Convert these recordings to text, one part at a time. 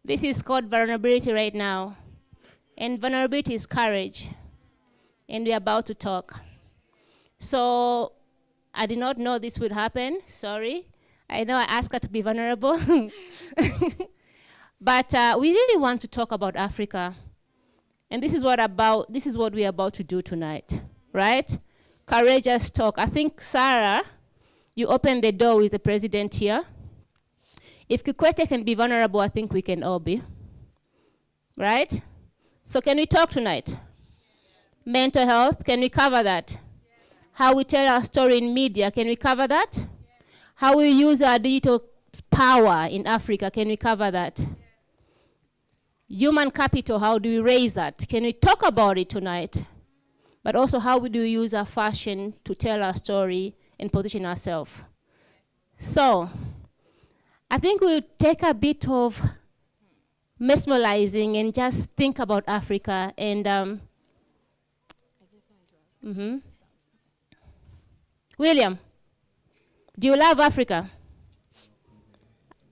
This is called vulnerability right now. And vulnerability is courage. And we're about to talk. So I did not know this would happen. Sorry. I know I asked her to be vulnerable. But we really want to talk about Africa. And this is what we're about to do tonight. Right? Courageous talk. I think, Sarah, you opened the door with the president here. If Kikwete can be vulnerable, I think we can all be. Right? So can we talk tonight? Mental health, can we cover that? How we tell our story in media, can we cover that? How we use our digital power in Africa, can we cover that? Human capital, how do we raise that? Can we talk about it tonight? But also, how do we use our fashion to tell our story and position ourselves? So, I think we'll take a bit of mesmerizing and just think about Africa. And William, do you love Africa?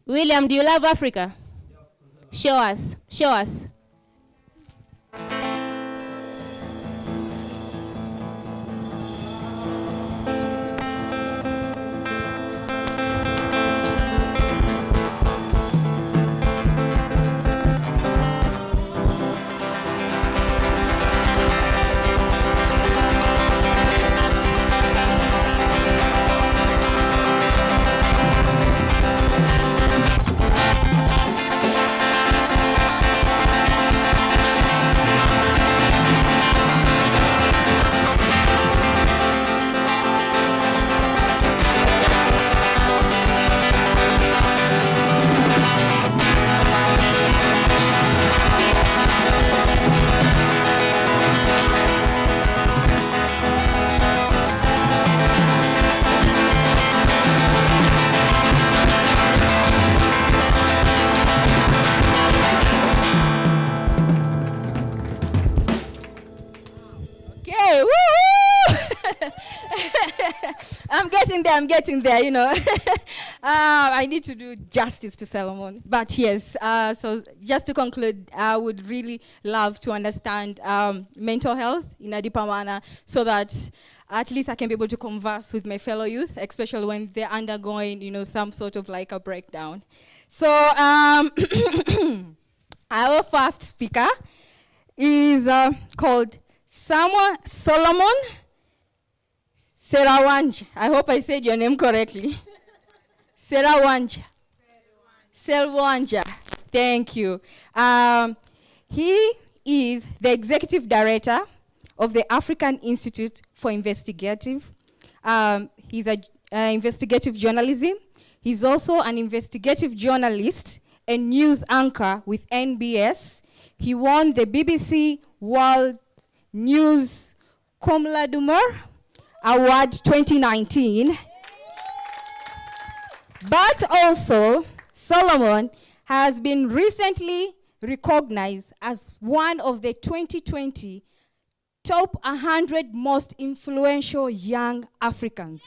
William, do you love Africa? Show us, show us. I'm getting there, you know. I need to do justice to Solomon. But yes, so just to conclude, I would really love to understand mental health in a deeper manner so that at least I can be able to converse with my fellow youth, especially when they're undergoing, you know, some sort of like a breakdown. So our first speaker is called Solomon Serawanja. I hope I said your name correctly. Serawanja. Selwanja. Thank you. He is the executive director of the African Institute for Investigative. He's an investigative journalism. He's also an investigative journalist and news anchor with NBS. He won the BBC World News Comla Dumor Award 2019. But also, Solomon has been recently recognized as one of the 2020 top 100 most influential young Africans.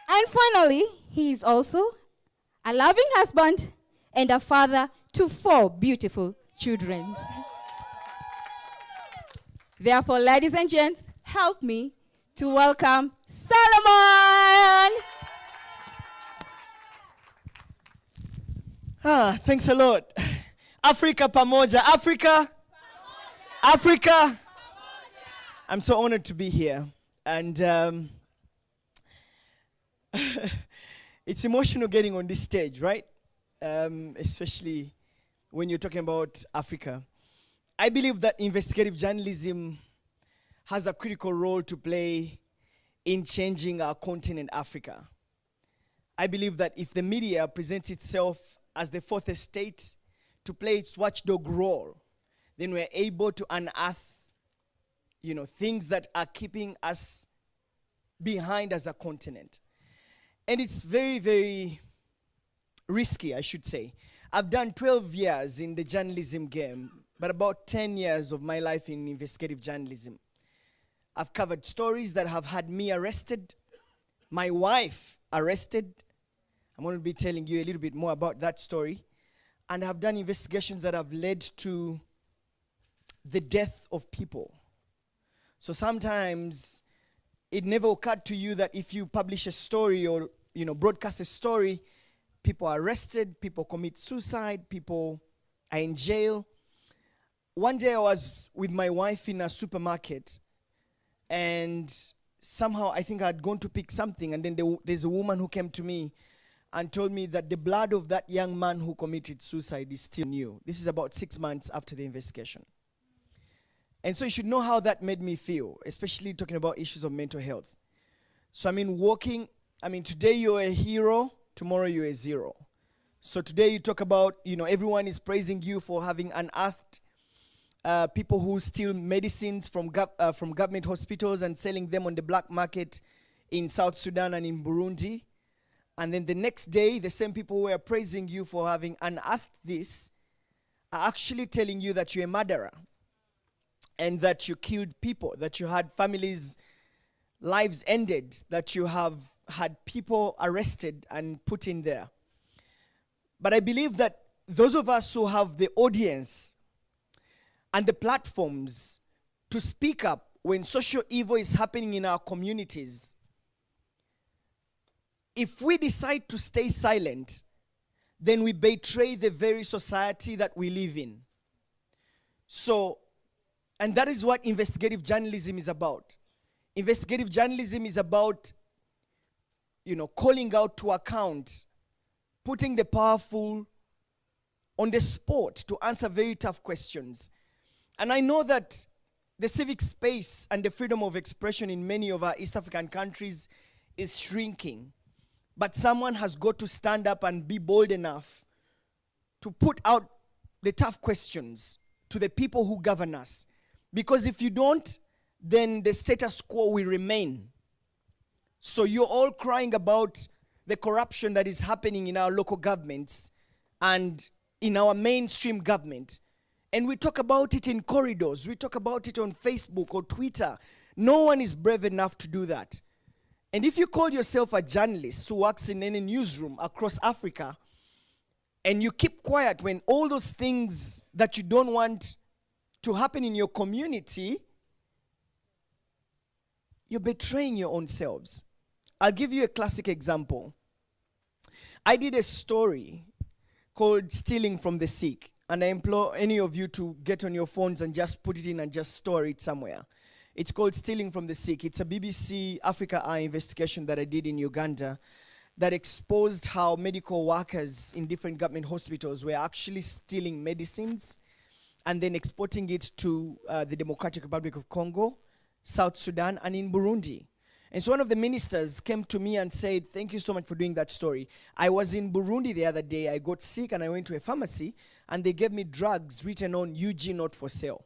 And finally, he is also a loving husband and a father to 4 beautiful children. Therefore, ladies and gents, help me to welcome Solomon! Thanks a lot. Africa Pamoja. Africa. Pamoja. Africa. Pamoja. I'm so honored to be here. And it's emotional getting on this stage, right? Especially when you're talking about Africa. I believe that investigative journalism has a critical role to play in changing our continent, Africa. I believe that if the media presents itself as the fourth estate to play its watchdog role, then we're able to unearth, things that are keeping us behind as a continent. And it's very, very risky, I should say. I've done 12 years in the journalism game, but about 10 years of my life in investigative journalism. I've covered stories that have had me arrested, my wife arrested. I'm going to be telling you a little bit more about that story. And I've done investigations that have led to the death of people. So sometimes it never occurred to you that if you publish a story or broadcast a story, people are arrested, people commit suicide, people are in jail. One day I was with my wife in a supermarket, and somehow I think I had gone to pick something, and then there's a woman who came to me and told me that the blood of that young man who committed suicide is still new. This is about 6 months after the investigation. And so you should know how that made me feel, especially talking about issues of mental health. So today you're a hero, tomorrow you're a zero. So today you talk about, everyone is praising you for having unearthed people who steal medicines from government hospitals and selling them on the black market in South Sudan and in Burundi. And then the next day, the same people who are praising you for having unearthed this are actually telling you that you're a murderer and that you killed people, that you had families' lives ended, that you have had people arrested and put in there. But I believe that those of us who have the audience and the platforms to speak up when social evil is happening in our communities, if we decide to stay silent, then we betray the very society that we live in. And that is what investigative journalism is about. Investigative journalism is about, calling out to account, putting the powerful on the spot to answer very tough questions. And I know that the civic space and the freedom of expression in many of our East African countries is shrinking. But someone has got to stand up and be bold enough to put out the tough questions to the people who govern us. Because if you don't, then the status quo will remain. So you're all crying about the corruption that is happening in our local governments and in our mainstream government. And we talk about it in corridors. We talk about it on Facebook or Twitter. No one is brave enough to do that. And if you call yourself a journalist who works in any newsroom across Africa, and you keep quiet when all those things that you don't want to happen in your community, you're betraying your own selves. I'll give you a classic example. I did a story called Stealing from the Sick, and I implore any of you to get on your phones and just put it in and just store it somewhere. It's called Stealing from the Sick. It's a BBC Africa Eye investigation that I did in Uganda that exposed how medical workers in different government hospitals were actually stealing medicines and then exporting it to the Democratic Republic of Congo, South Sudan, and in Burundi. And so one of the ministers came to me and said, "Thank you so much for doing that story. I was in Burundi the other day. I got sick and I went to a pharmacy and they gave me drugs written on UG not for sale."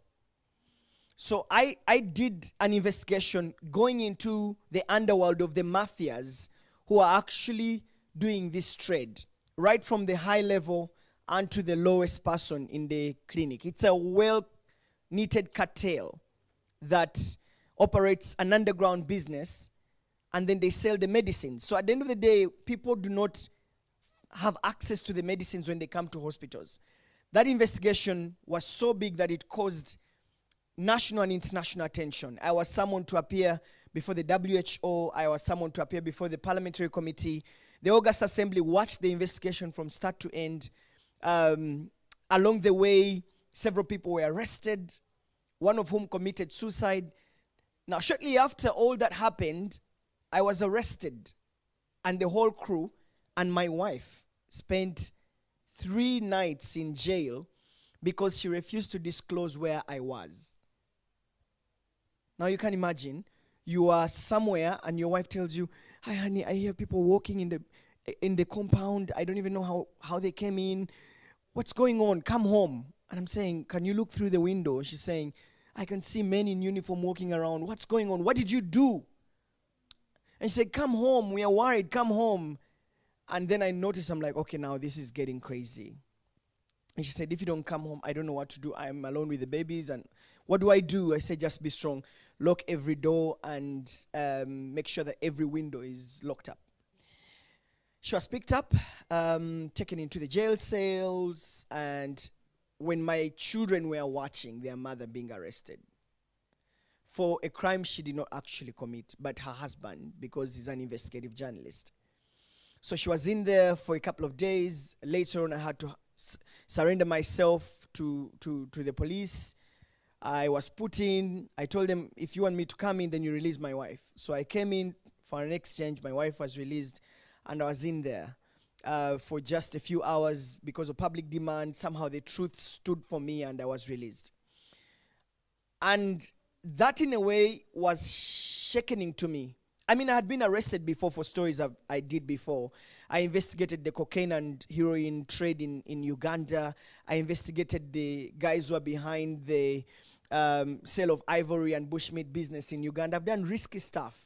So I did an investigation going into the underworld of the mafias who are actually doing this trade, right from the high level and to the lowest person in the clinic. It's a well-knitted cartel that operates an underground business, and then they sell the medicines. So at the end of the day, people do not have access to the medicines when they come to hospitals. That investigation was so big that it caused national and international attention. I was summoned to appear before the WHO. I was summoned to appear before the Parliamentary Committee. The August Assembly watched the investigation from start to end. Along the way, several people were arrested, one of whom committed suicide. Now, shortly after all that happened, I was arrested, and the whole crew and my wife spent 3 nights in jail because she refused to disclose where I was. Now you can imagine, you are somewhere and your wife tells you, "Hi honey, I hear people walking in the compound. I don't even know how they came in. What's going on? Come home." And I'm saying, "Can you look through the window?" She's saying, "I can see men in uniform walking around. What's going on? What did you do?" And she said, "Come home. We are worried. Come home." And then I noticed, I'm like, okay, now this is getting crazy. And she said, "If you don't come home, I don't know what to do. I'm alone with the babies. And what do I do?" I said, "Just be strong. Lock every door and make sure that every window is locked up." She was picked up, taken into the jail cells, and when my children were watching their mother being arrested for a crime she did not actually commit, but her husband, because he's an investigative journalist. So she was in there for a couple of days. Later on, I had to surrender myself to the police. I was put in. I told them, if you want me to come in, then you release my wife. So I came in for an exchange. My wife was released, and I was in there for just a few hours because of public demand. Somehow the truth stood for me, and I was released. And that, in a way, was shaking to me. I mean, I had been arrested before for stories I did before. I investigated the cocaine and heroin trade in Uganda. I investigated the guys who are behind the sale of ivory and bushmeat business in Uganda. I've done risky stuff.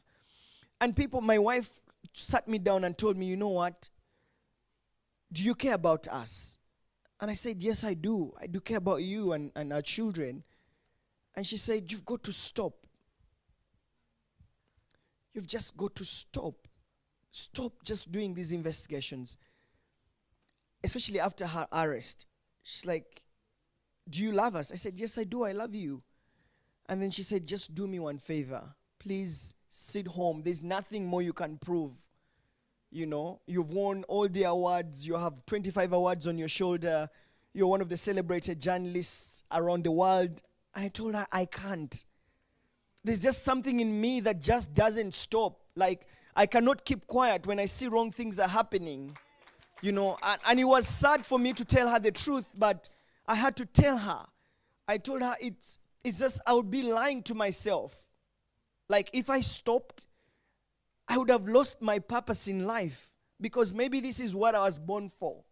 And my wife sat me down and told me, you know what? Do you care about us? And I said, yes, I do. I do care about you and our children. And she said, you've got to stop. You've just got to stop. Stop just doing these investigations. Especially after her arrest. She's like, do you love us? I said, yes, I do. I love you. And then she said, just do me one favor. Please sit home. There's nothing more you can prove. You know, you've won all the awards. You have 25 awards on your shoulder. You're one of the celebrated journalists around the world. I told her, I can't. There's just something in me that just doesn't stop. Like, I cannot keep quiet when I see wrong things are happening. You know, and it was sad for me to tell her the truth, but I had to tell her. I told her it's just, I would be lying to myself. Like, if I stopped, I would have lost my purpose in life, because maybe this is what I was born for.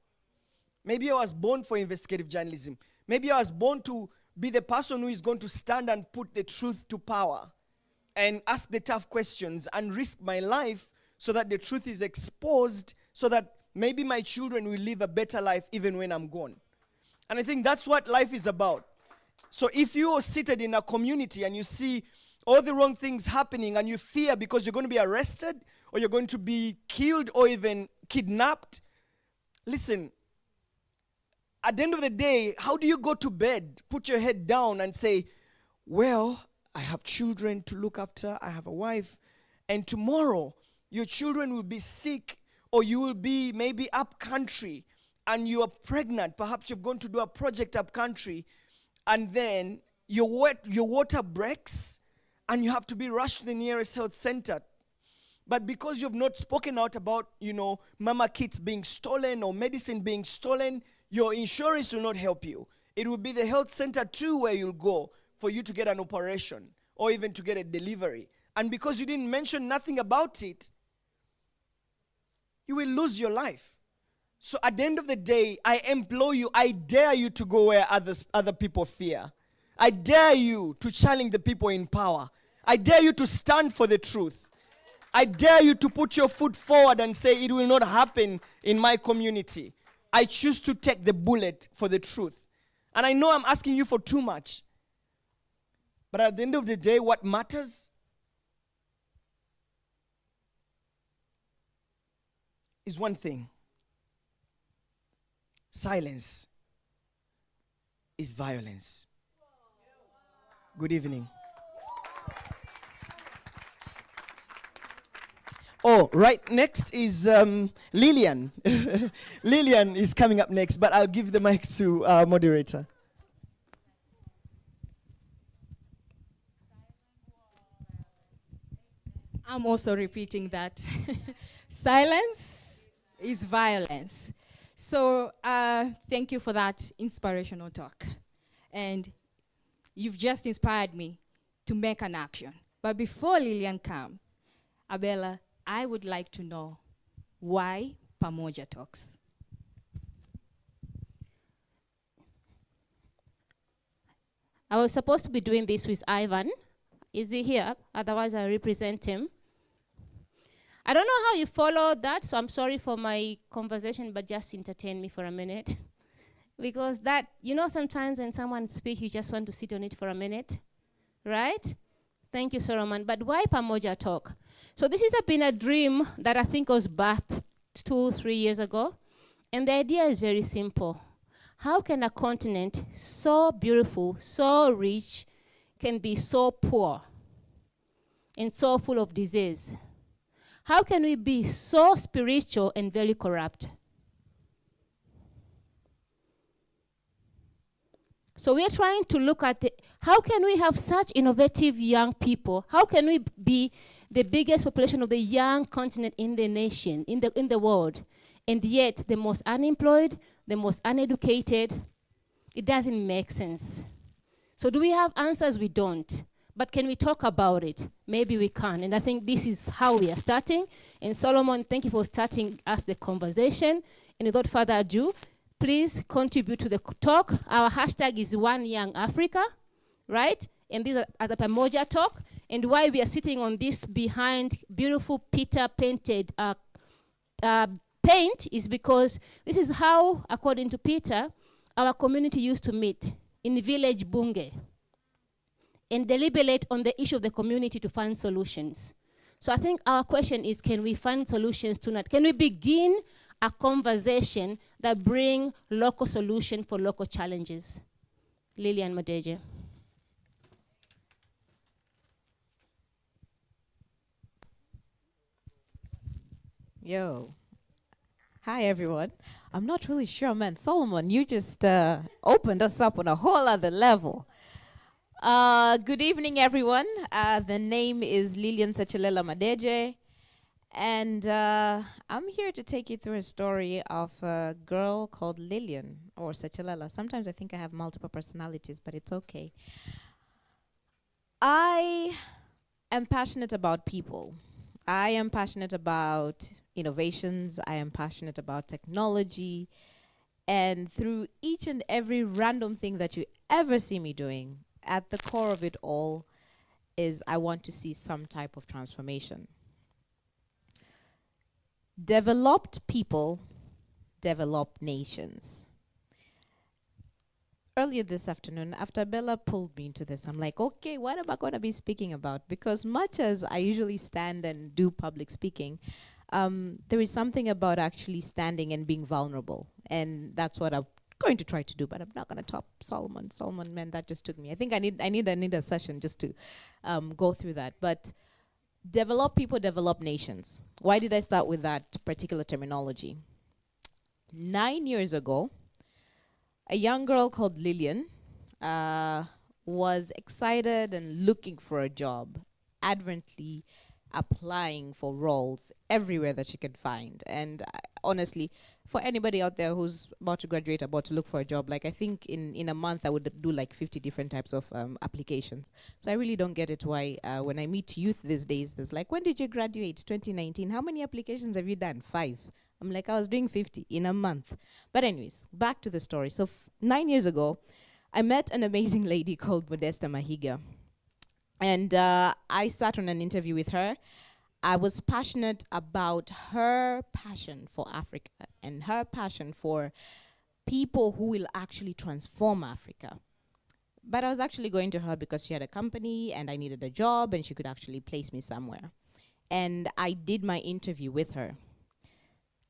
Maybe I was born for investigative journalism. Maybe I was born to be the person who is going to stand and put the truth to power and ask the tough questions and risk my life so that the truth is exposed, so that maybe my children will live a better life even when I'm gone. And I think that's what life is about. So if you are seated in a community and you see all the wrong things happening and you fear because you're going to be arrested or you're going to be killed or even kidnapped, listen, at the end of the day, how do you go to bed, put your head down and say, well, I have children to look after, I have a wife, and tomorrow your children will be sick, or you will be maybe up country and you are pregnant, perhaps you've gone to do a project up country, and then your water breaks and you have to be rushed to the nearest health center. But because you've not spoken out about, mama kits being stolen or medicine being stolen, your insurance will not help you. It will be the health center too where you'll go for you to get an operation or even to get a delivery. And because you didn't mention nothing about it, you will lose your life. So at the end of the day, I implore you, I dare you to go where other people fear. I dare you to challenge the people in power. I dare you to stand for the truth. I dare you to put your foot forward and say, it will not happen in my community. I choose to take the bullet for the truth. And I know I'm asking you for too much. But at the end of the day, what matters is one thing. Silence is violence. Good evening. Oh, right next is Lillian. Lillian is coming up next, but I'll give the mic to our moderator. I'm also repeating that. Silence is violence. So thank you for that inspirational talk. And you've just inspired me to make an action. But before Lillian comes, Abella, I would like to know why Pamoja Talks. I was supposed to be doing this with Ivan. Is he here? Otherwise, I represent him. I don't know how you followed that, so I'm sorry for my conversation, but just entertain me for a minute. Because that, sometimes when someone speaks, you just want to sit on it for a minute, right? Thank you, Solomon. But why Pamoja Talk? So this has been a dream that I think was birthed 2, 3 years ago. And the idea is very simple. How can a continent so beautiful, so rich, can be so poor and so full of disease? How can we be so spiritual and very corrupt? So we're trying to look at how can we have such innovative young people? How can we be the biggest population of the young continent in the nation, in the world, and yet the most unemployed, the most uneducated? It doesn't make sense. So do we have answers? We don't. But can we talk about it? Maybe we can. And I think this is how we are starting. And Solomon, thank you for starting us the conversation. And without further ado, please contribute to the talk. Our hashtag is One Young Africa, right? And these are the Pamoja Talk. And why we are sitting on this behind beautiful Peter painted paint is because this is how, according to Peter, our community used to meet in the village bunge and deliberate on the issue of the community to find solutions. So I think our question is, can we find solutions tonight? Can we begin a conversation that bring local solution for local challenges? Lillian Madeje. Yo. Hi, everyone. I'm not really sure, man. Solomon, you just opened us up on a whole other level. Good evening, everyone. The name is Lillian Sechelela Madeje. And I'm here to take you through a story of a girl called Lillian, or Sechelela. Sometimes I think I have multiple personalities, but it's okay. I am passionate about people. I am passionate about innovations. I am passionate about technology. And through each and every random thing that you ever see me doing, at the core of it all is I want to see some type of transformation. Developed people develop nations. Earlier this afternoon, after Bella pulled me into this, I'm like, okay, what am I going to be speaking about? Because much as I usually stand and do public speaking, there is something about actually standing and being vulnerable. And that's what I'm going to try to do, but I'm not going to top Solomon. Solomon, man, that just took me. I think I need a session just to go through that. But develop people, develop nations. Why did I start with that particular terminology? 9 years ago, a young girl called Lillian was excited and looking for a job, adamantly applying for roles everywhere that she could find. And honestly, for anybody out there who's about to graduate, about to look for a job, like I think in a month I would do like 50 different types of applications. So I really don't get it why when I meet youth these days, there's like, when did you graduate? 2019. How many applications have you done? 5. I'm like, I was doing 50 in a month. But anyways, back to the story. So 9 years ago, I met an amazing lady called Modesta Mahiga. And I sat on an interview with her. I was passionate about her passion for Africa and her passion for people who will actually transform Africa. But I was actually going to her because she had a company and I needed a job and she could actually place me somewhere. And I did my interview with her.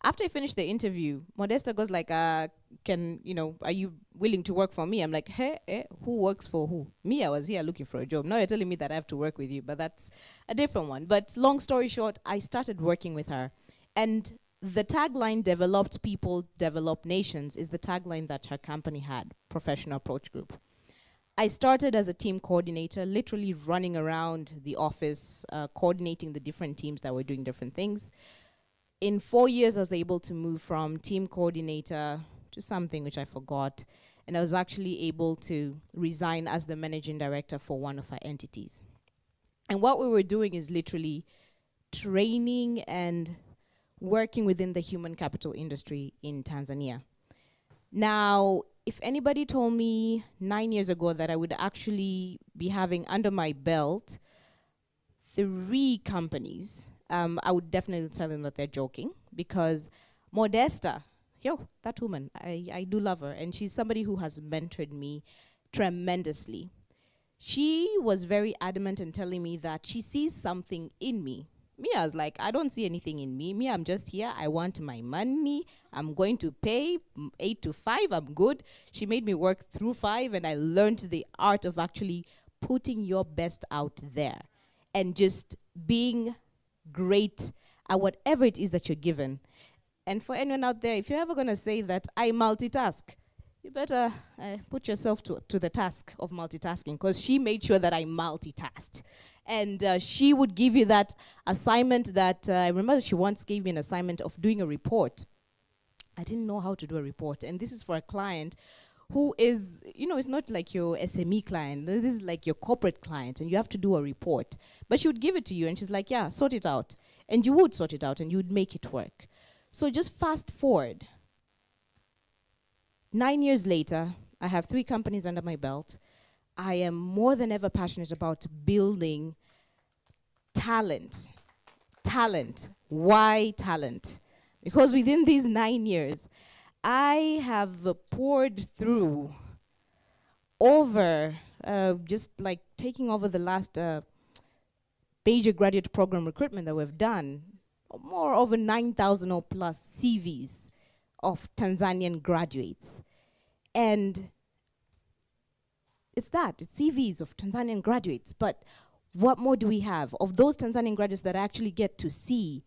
After I finished the interview, Modesta goes like, are you willing to work for me? I'm like, hey, who works for who? Me, I was here looking for a job. Now you're telling me that I have to work with you, but that's a different one. But long story short, I started working with her. And the tagline, developed people, develop nations, is the tagline that her company had, Professional Approach Group. I started as a team coordinator, literally running around the office, coordinating the different teams that were doing different things. In 4 years, I was able to move from team coordinator to something which I forgot. And I was actually able to resign as the managing director for one of our entities. And what we were doing is literally training and working within the human capital industry in Tanzania. Now, if anybody told me 9 years ago that I would actually be having under my belt 3 companies, I would definitely tell them that they're joking, because Modesta, that woman, I do love her, and she's somebody who has mentored me tremendously. She was very adamant in telling me that she sees something in me Mia's like, I don't see anything in me. Mia, I'm just here. I want my money. I'm going to pay 8 to 5. I'm good. She made me work through 5, and I learned the art of actually putting your best out there and just being great at whatever it is that you're given. And for anyone out there, if you're ever going to say that I multitask, you better put yourself to the task of multitasking, because she made sure that I multitasked. And she would give you that assignment that, I remember she once gave me an assignment of doing a report. I didn't know how to do a report. And this is for a client who is, it's not like your SME client. This is like your corporate client, and you have to do a report. But she would give it to you, and she's like, yeah, sort it out. And you would sort it out, and you would make it work. So just fast forward. 9 years later, I have 3 companies under my belt. I am more than ever passionate about building talent. Talent. Why talent? Because within these 9 years, I have poured through over, just like taking over the last major graduate program recruitment that we've done, more over 9,000 or plus CVs of Tanzanian graduates. And it's CVs of Tanzanian graduates. But what more do we have? Of those Tanzanian graduates that I actually get to see,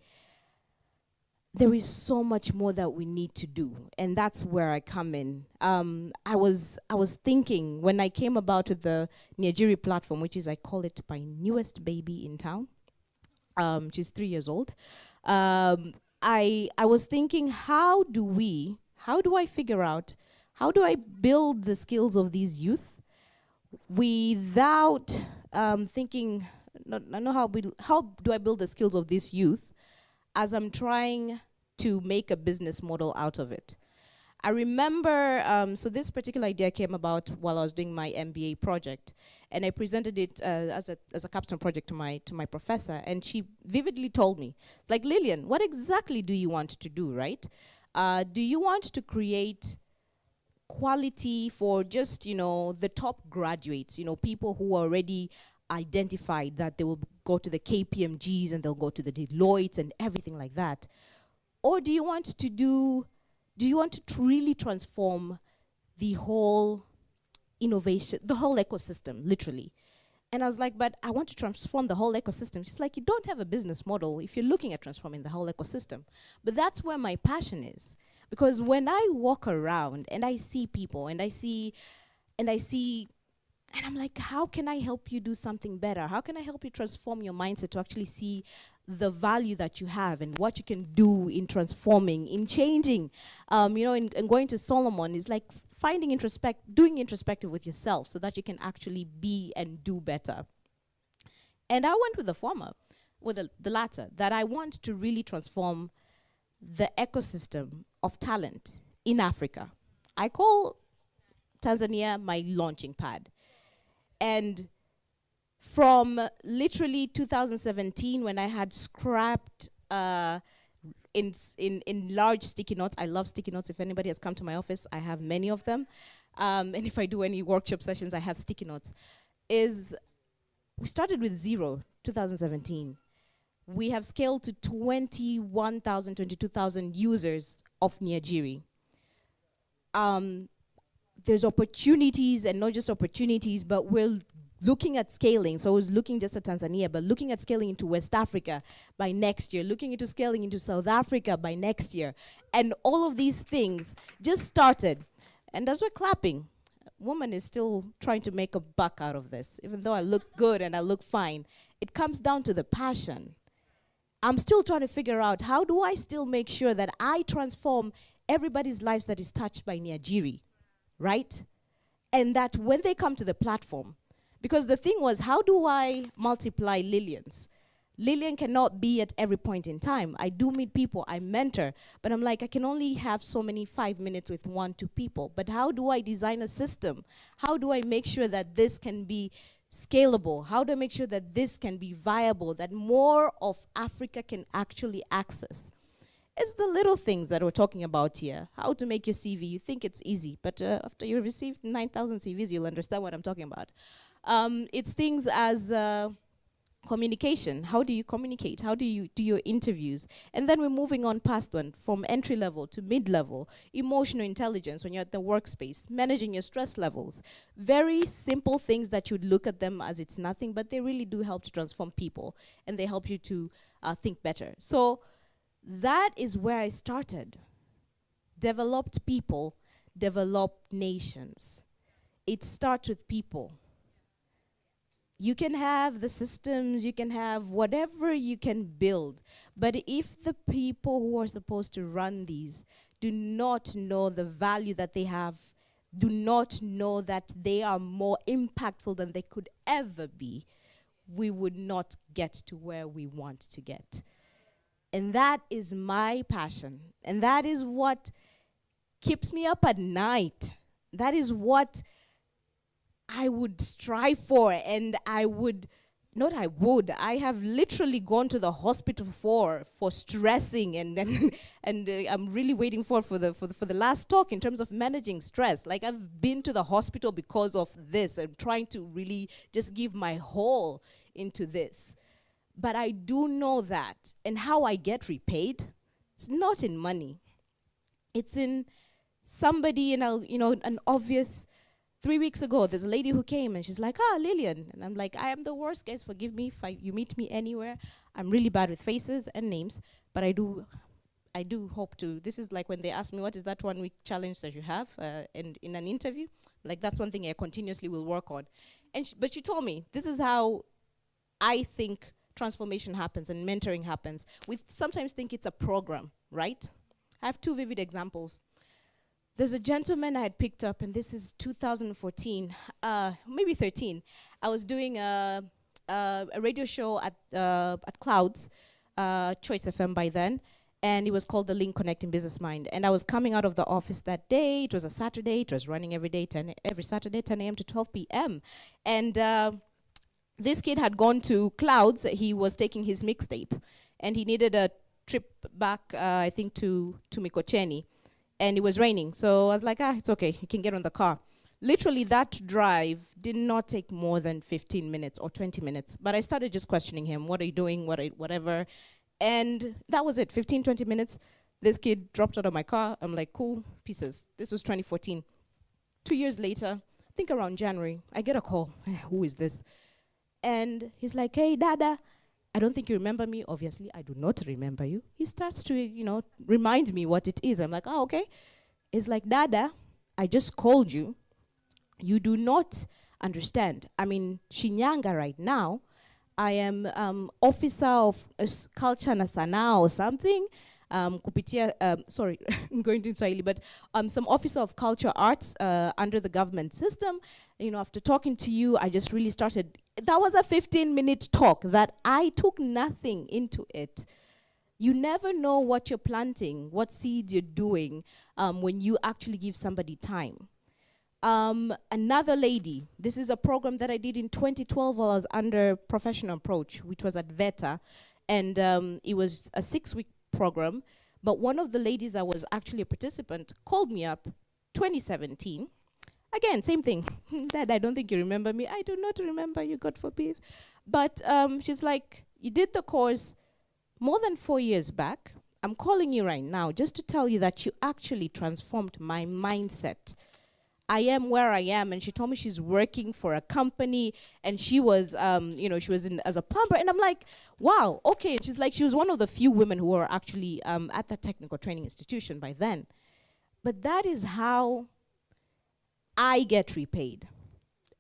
there is so much more that we need to do. And that's where I come in. I was thinking when I came about with the Niajiri platform, which is, I call it my newest baby in town. She's 3 years old. I was thinking, how do I figure out, how do I build the skills of these youth without thinking, how do I build the skills of this youth as I'm trying to make a business model out of it? I remember, so this particular idea came about while I was doing my MBA project, and I presented it as a capstone project to my professor, and she vividly told me, like, Lillian, what exactly do you want to do, right? Do you want to create quality for just, the top graduates, people who are already identified that they will go to the KPMGs and they'll go to the Deloittes and everything like that? Or do you want to really transform the whole innovation, the whole ecosystem, literally? And I was like, but I want to transform the whole ecosystem. She's like, you don't have a business model if you're looking at transforming the whole ecosystem. But that's where my passion is. Because when I walk around and I see people and I'm like, how can I help you do something better? How can I help you transform your mindset to actually see the value that you have and what you can do in transforming, in changing? In going to Solomon is like doing introspective with yourself so that you can actually be and do better. And I went with the former, with the latter, that I want to really transform the ecosystem of talent in Africa. I call Tanzania my launching pad. And from literally 2017, when I had scrapped in large sticky notes. I love sticky notes. If anybody has come to my office, I have many of them. And if I do any workshop sessions, I have sticky notes. We started with 0, 2017. We have scaled to 21,000, 22,000 users of Niajiri. There's opportunities, and not just opportunities, but we're looking at scaling. So I was looking just at Tanzania, but looking at scaling into West Africa by next year, looking into scaling into South Africa by next year. And all of these things just started. And as we're clapping, woman is still trying to make a buck out of this. Even though I look good and I look fine, it comes down to the passion. I'm still trying to figure out, how do I still make sure that I transform everybody's lives that is touched by Niajiri, right? And that when they come to the platform, because the thing was, how do I multiply Lillians? Lillian cannot be at every point in time. I do meet people, I mentor, but I'm like, I can only have so many 5 minutes with 1, 2 people. But how do I design a system? How do I make sure that this can be scalable? How do I make sure that this can be viable, that more of Africa can actually access? It's the little things that we're talking about here. How to make your CV. You think it's easy, but after you receive 9,000 CVs, you'll understand what I'm talking about. It's things as communication. How do you communicate? How do you do your interviews? And then we're moving on past one, from entry level to mid level. Emotional intelligence when you're at the workspace, managing your stress levels. Very simple things that you'd look at them as it's nothing, but they really do help to transform people, and they help you to think better. So that is where I started. Developed people, developed nations. It starts with people. You can have the systems, you can have whatever you can build, but if the people who are supposed to run these do not know the value that they have, do not know that they are more impactful than they could ever be, we would not get to where we want to get. And that is my passion. And that is what keeps me up at night. That is what I would strive for, and I have literally gone to the hospital for stressing, and I'm really waiting for the last talk in terms of managing stress. Like, I've been to the hospital because of this. I'm trying to really just give my whole into this. But I do know that, and how I get repaid, it's not in money. It's in somebody, an obvious. 3 weeks ago, there's a lady who came and she's like, Lillian. And I'm like, I am the worst, guys. Forgive me if you meet me anywhere. I'm really bad with faces and names, but I do hope to. This is like when they ask me, what is that 1 week challenge that you have? And in an interview, like, that's one thing I continuously will work on. But she told me, this is how I think transformation happens and mentoring happens. We sometimes think it's a program, right? I have 2 vivid examples. There's a gentleman I had picked up, and this is 2014, maybe 13. I was doing a radio show at Clouds, Choice FM by then, and it was called The Link Connecting Business Mind. And I was coming out of the office that day. It was a Saturday. It was running every day, every Saturday, 10 a.m. to 12 p.m. And this kid had gone to Clouds. He was taking his mixtape, and he needed a trip back, I think, to Mikocheni. And it was raining, so I was like, it's okay, you can get on the car. Literally, that drive did not take more than 15 minutes or 20 minutes. But I started just questioning him, what are you doing, whatever. And that was it, 15, 20 minutes. This kid dropped out of my car. I'm like, cool, pieces. This was 2014. 2 years later, I think around January, I get a call. Who is this? And he's like, hey, Dada, I don't think you remember me. Obviously, I do not remember you. He starts to, remind me what it is. I'm like, okay. It's like, Dada, I just called you. You do not understand. I'm in Shinyanga right now. I am officer of culture na sanaa or something. Kupitia, sorry, I'm going to Swahili, but some officer of culture arts under the government system. After talking to you, I just really started. That was a 15-minute talk that I took nothing into it. You never know what you're planting, what seeds you're doing when you actually give somebody time. Another lady, this is a program that I did in 2012 while I was under Professional Approach, which was at VETA, and it was a 6-week program, but one of the ladies that was actually a participant called me up 2017. Again, same thing. Dad, I don't think you remember me. I do not remember you, God forbid. But she's like, you did the course more than 4 years back. I'm calling you right now just to tell you that you actually transformed my mindset. I am where I am. And she told me she's working for a company, and she was, she was in as a plumber. And I'm like, wow, okay. And she's like, she was one of the few women who were actually at that technical training institution by then. But that is how I get repaid.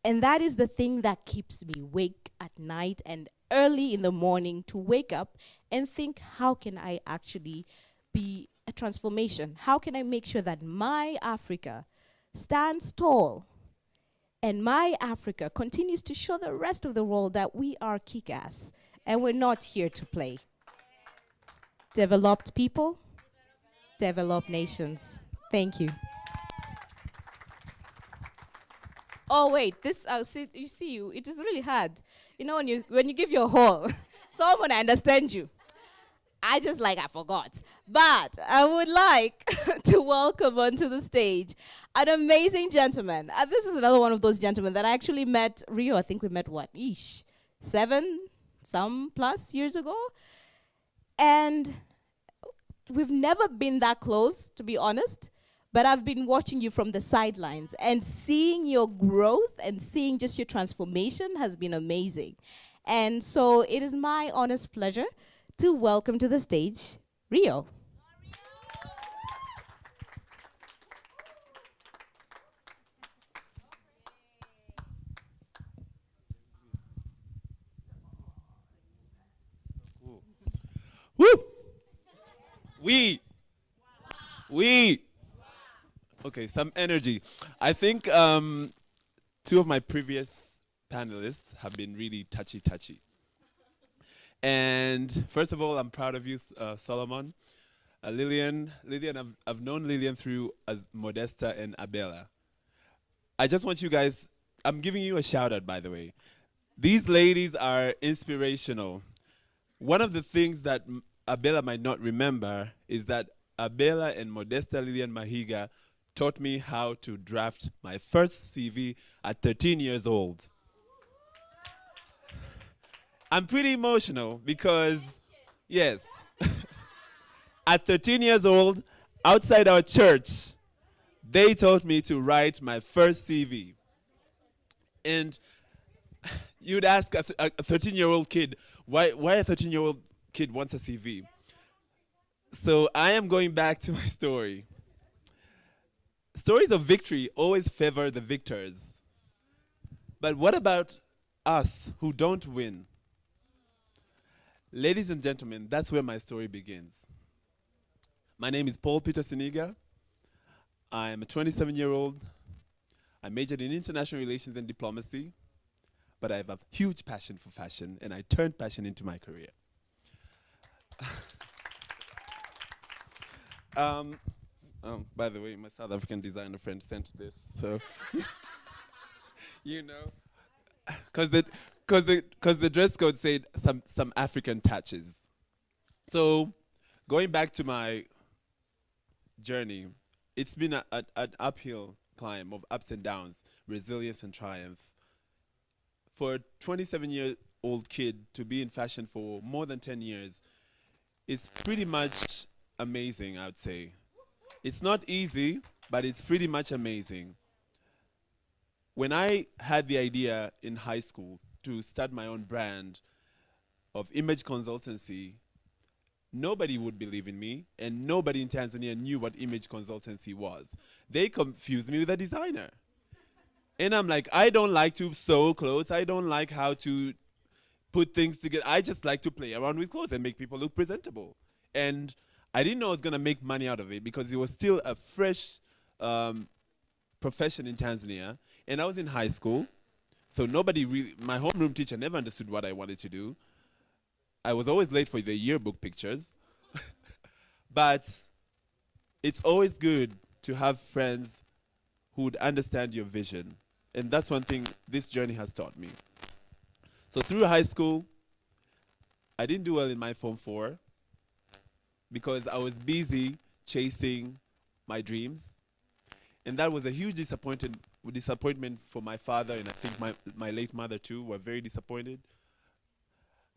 And that is the thing that keeps me awake at night and early in the morning to wake up and think, how can I actually be a transformation? How can I make sure that my Africa stands tall and my Africa continues to show the rest of the world that we are kick-ass and we're not here to play? Developed people, developed nations. Thank you. Oh wait, this you see, it is really hard. When you give your whole, someone understand you. I forgot. But I would like to welcome onto the stage an amazing gentleman. This is another one of those gentlemen that I actually met, Rio, I think we met 7 some plus years ago. And we've never been that close, to be honest. But I've been watching you from the sidelines, and seeing your growth and seeing just your transformation has been amazing. And so it is my honest pleasure to welcome to the stage Rio. Woo! We. Okay, some energy. I think two of my previous panelists have been really touchy. And first of all, I'm proud of you, Solomon. Lillian, I've known Lillian through as Modesta and Abela. I just want you guys, I'm giving you a shout out, by the way. These ladies are inspirational. One of the things that Abela might not remember is that Abela and Modesta Lillian Mahiga taught me how to draft my first CV at 13 years old. I'm pretty emotional because, yes, at 13 years old, outside our church, they taught me to write my first CV. And you'd ask a 13-year-old kid, why a 13-year-old kid wants a CV? So I am going back to my story. Stories of victory always favor the victors. But what about us who don't win? Ladies and gentlemen, that's where my story begins. My name is Paul Peter Siniga. I'm a 27-year-old. I majored in international relations and diplomacy, but I have a huge passion for fashion, and I turned passion into my career. By the way, my South African designer friend sent this, so you know, because the dress code said some African touches. So, going back to my journey, it's been an uphill climb of ups and downs, resilience and triumph. For a 27-year-old kid to be in fashion for more than 10 years, it's pretty much amazing, I would say. It's not easy, but it's pretty much amazing. When I had the idea in high school to start my own brand of image consultancy, nobody would believe in me, and nobody in Tanzania knew what image consultancy was. They confused me with a designer. And I'm like, I don't like to sew clothes. I don't like how to put things together. I just like to play around with clothes and make people look presentable. And I didn't know I was going to make money out of it because it was still a fresh profession in Tanzania. And I was in high school, so nobody really, my homeroom teacher never understood what I wanted to do. I was always late for the yearbook pictures. But it's always good to have friends who would understand your vision. And that's one thing this journey has taught me. So through high school, I didn't do well in my Form 4 because I was busy chasing my dreams. And that was a huge disappointment for my father, and I think my late mother too were very disappointed.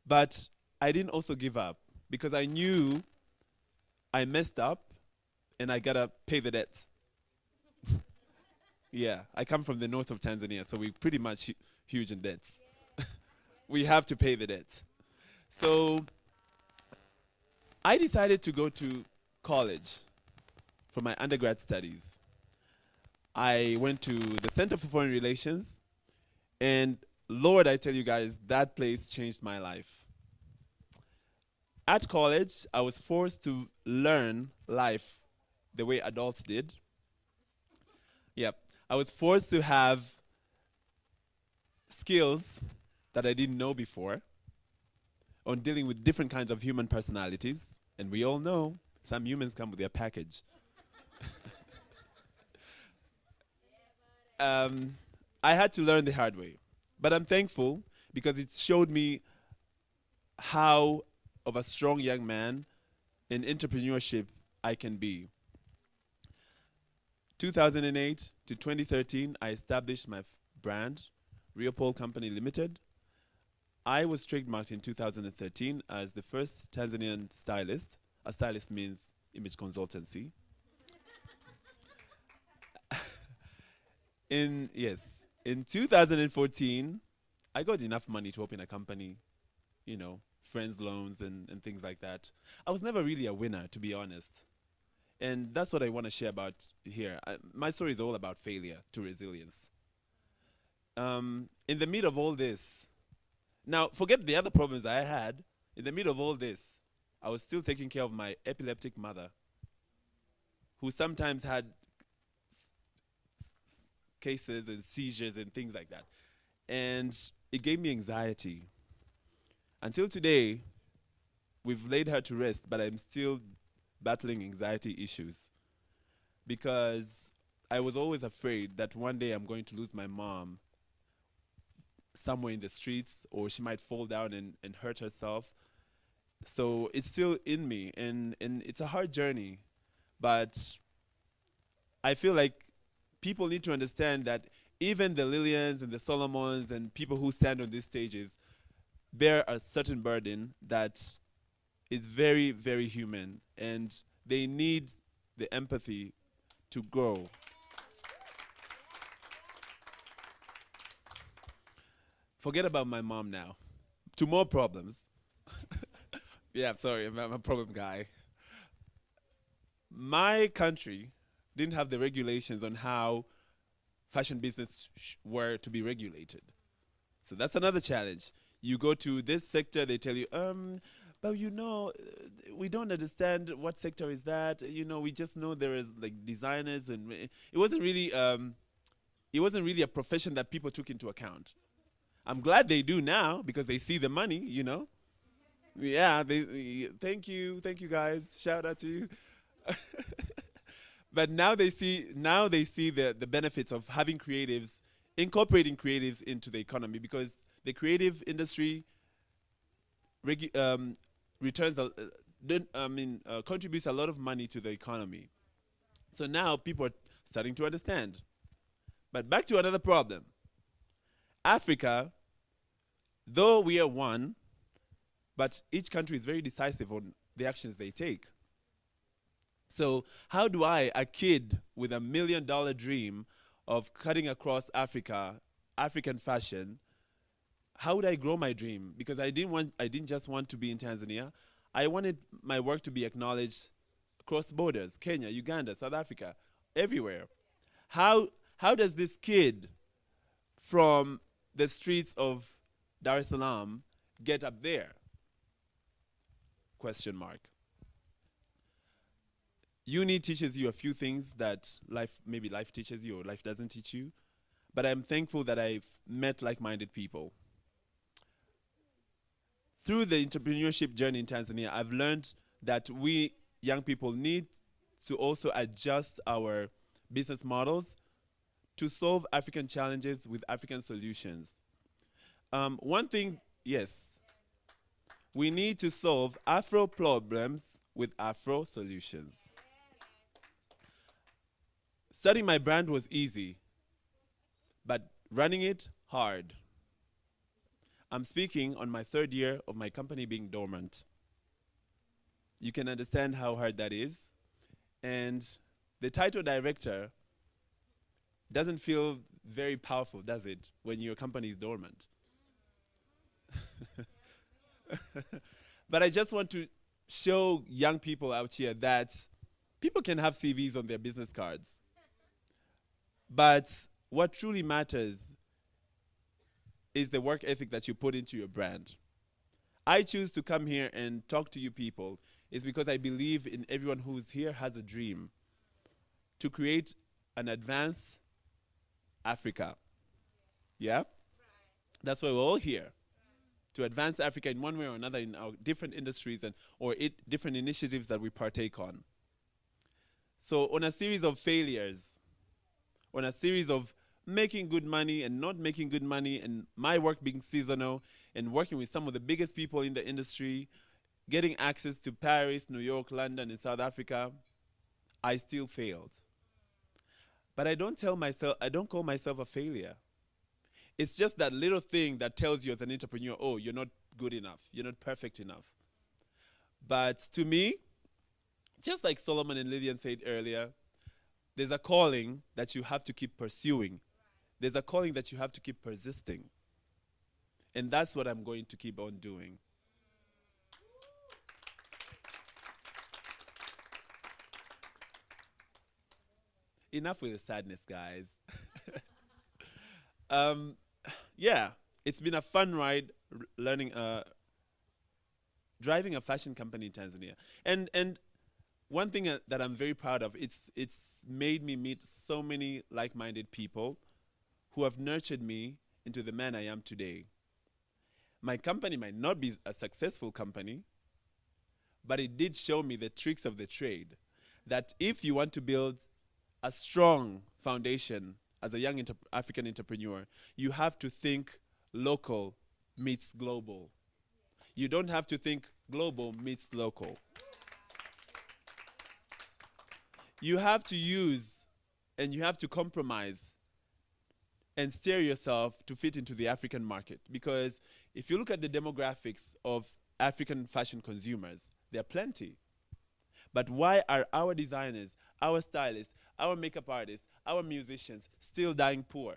But I didn't also give up because I knew I messed up and I gotta pay the debts. Yeah, I come from the north of Tanzania, so we're pretty much huge in debts. We have to pay the debts. So I decided to go to college for my undergrad studies. I went to the Center for Foreign Relations, and Lord, I tell you guys, that place changed my life. At college, I was forced to learn life the way adults did. Yep, I was forced to have skills that I didn't know before on dealing with different kinds of human personalities. And we all know some humans come with their package. I had to learn the hard way. But I'm thankful because it showed me how of a strong young man in entrepreneurship I can be. 2008 to 2013, I established my brand, Rio Paul Company Limited. I was trademarked in 2013 as the first Tanzanian stylist. A stylist means image consultancy. Yes, in 2014, I got enough money to open a company, friends loans and things like that. I was never really a winner, to be honest. And that's what I want to share about here. My story is all about failure to resilience. In the middle of all this, now forget the other problems I had. In the middle of all this, I was still taking care of my epileptic mother, who sometimes had cases and seizures and things like that. And it gave me anxiety. Until today, we've laid her to rest, but I'm still battling anxiety issues because I was always afraid that one day I'm going to lose my mom somewhere in the streets, or she might fall down and hurt herself. So it's still in me, and it's a hard journey, but I feel like people need to understand that even the Lillians and the Solomons and people who stand on these stages bear a certain burden that is very, very human, and they need the empathy to grow. Forget about my mom now. Two more problems. Yeah, sorry, I'm a problem guy. My country didn't have the regulations on how fashion business were to be regulated. So that's another challenge. You go to this sector, they tell you, but we don't understand what sector is that. We just know there is like designers, and it wasn't really a profession that people took into account. I'm glad they do now because they see the money, Yeah, thank you guys. Shout out to you. But now they see the benefits of having creatives, incorporating creatives into the economy, because the creative industry contributes a lot of money to the economy. So now people are starting to understand. But back to another problem. Africa, though we are one, but each country is very decisive on the actions they take. So how do I, a kid with $1 million dream of cutting across Africa, African fashion, how would I grow my dream? Because I didn't just want to be in Tanzania. I wanted my work to be acknowledged across borders, Kenya, Uganda, South Africa, everywhere. How does this kid from the streets of Dar es Salaam get up there? Question mark. Uni teaches you a few things that maybe life teaches you or life doesn't teach you. But I'm thankful that I've met like-minded people. Through the entrepreneurship journey in Tanzania, I've learned that we young people need to also adjust our business models to solve African challenges with African solutions. One thing, yes, we need to solve Afro problems with Afro solutions. Starting my brand was easy, but running it, hard. I'm speaking on my 3rd year of my company being dormant. You can understand how hard that is. And the title director doesn't feel very powerful, does it, when your company is dormant? But I just want to show young people out here that people can have CVs on their business cards. But what truly matters is the work ethic that you put into your brand. I choose to come here and talk to you people is because I believe in everyone who's here has a dream to create an advanced Africa. Yeah? That's why we're all here. To advance Africa in one way or another in our different industries or different initiatives that we partake on. So on a series of failures, on a series of making good money and not making good money, and my work being seasonal, and working with some of the biggest people in the industry, getting access to Paris, New York, London, and South Africa, I still failed. But I don't call myself a failure. It's just that little thing that tells you as an entrepreneur, oh, you're not good enough, you're not perfect enough. But to me, just like Solomon and Lillian said earlier, there's a calling that you have to keep pursuing. There's a calling that you have to keep persisting. And that's what I'm going to keep on doing. Enough with the sadness, guys. um, yeah, it's been a fun ride learning, driving a fashion company in Tanzania. And one thing that I'm very proud of, it's made me meet so many like-minded people who have nurtured me into the man I am today. My company might not be a successful company, but it did show me the tricks of the trade. That if you want to build a strong foundation as a young African entrepreneur, you have to think local meets global. You don't have to think global meets local. You have to use and you have to compromise and steer yourself to fit into the African market. Because if you look at the demographics of African fashion consumers, there are plenty. But why are our designers, our stylists, our makeup artists, our musicians still dying poor?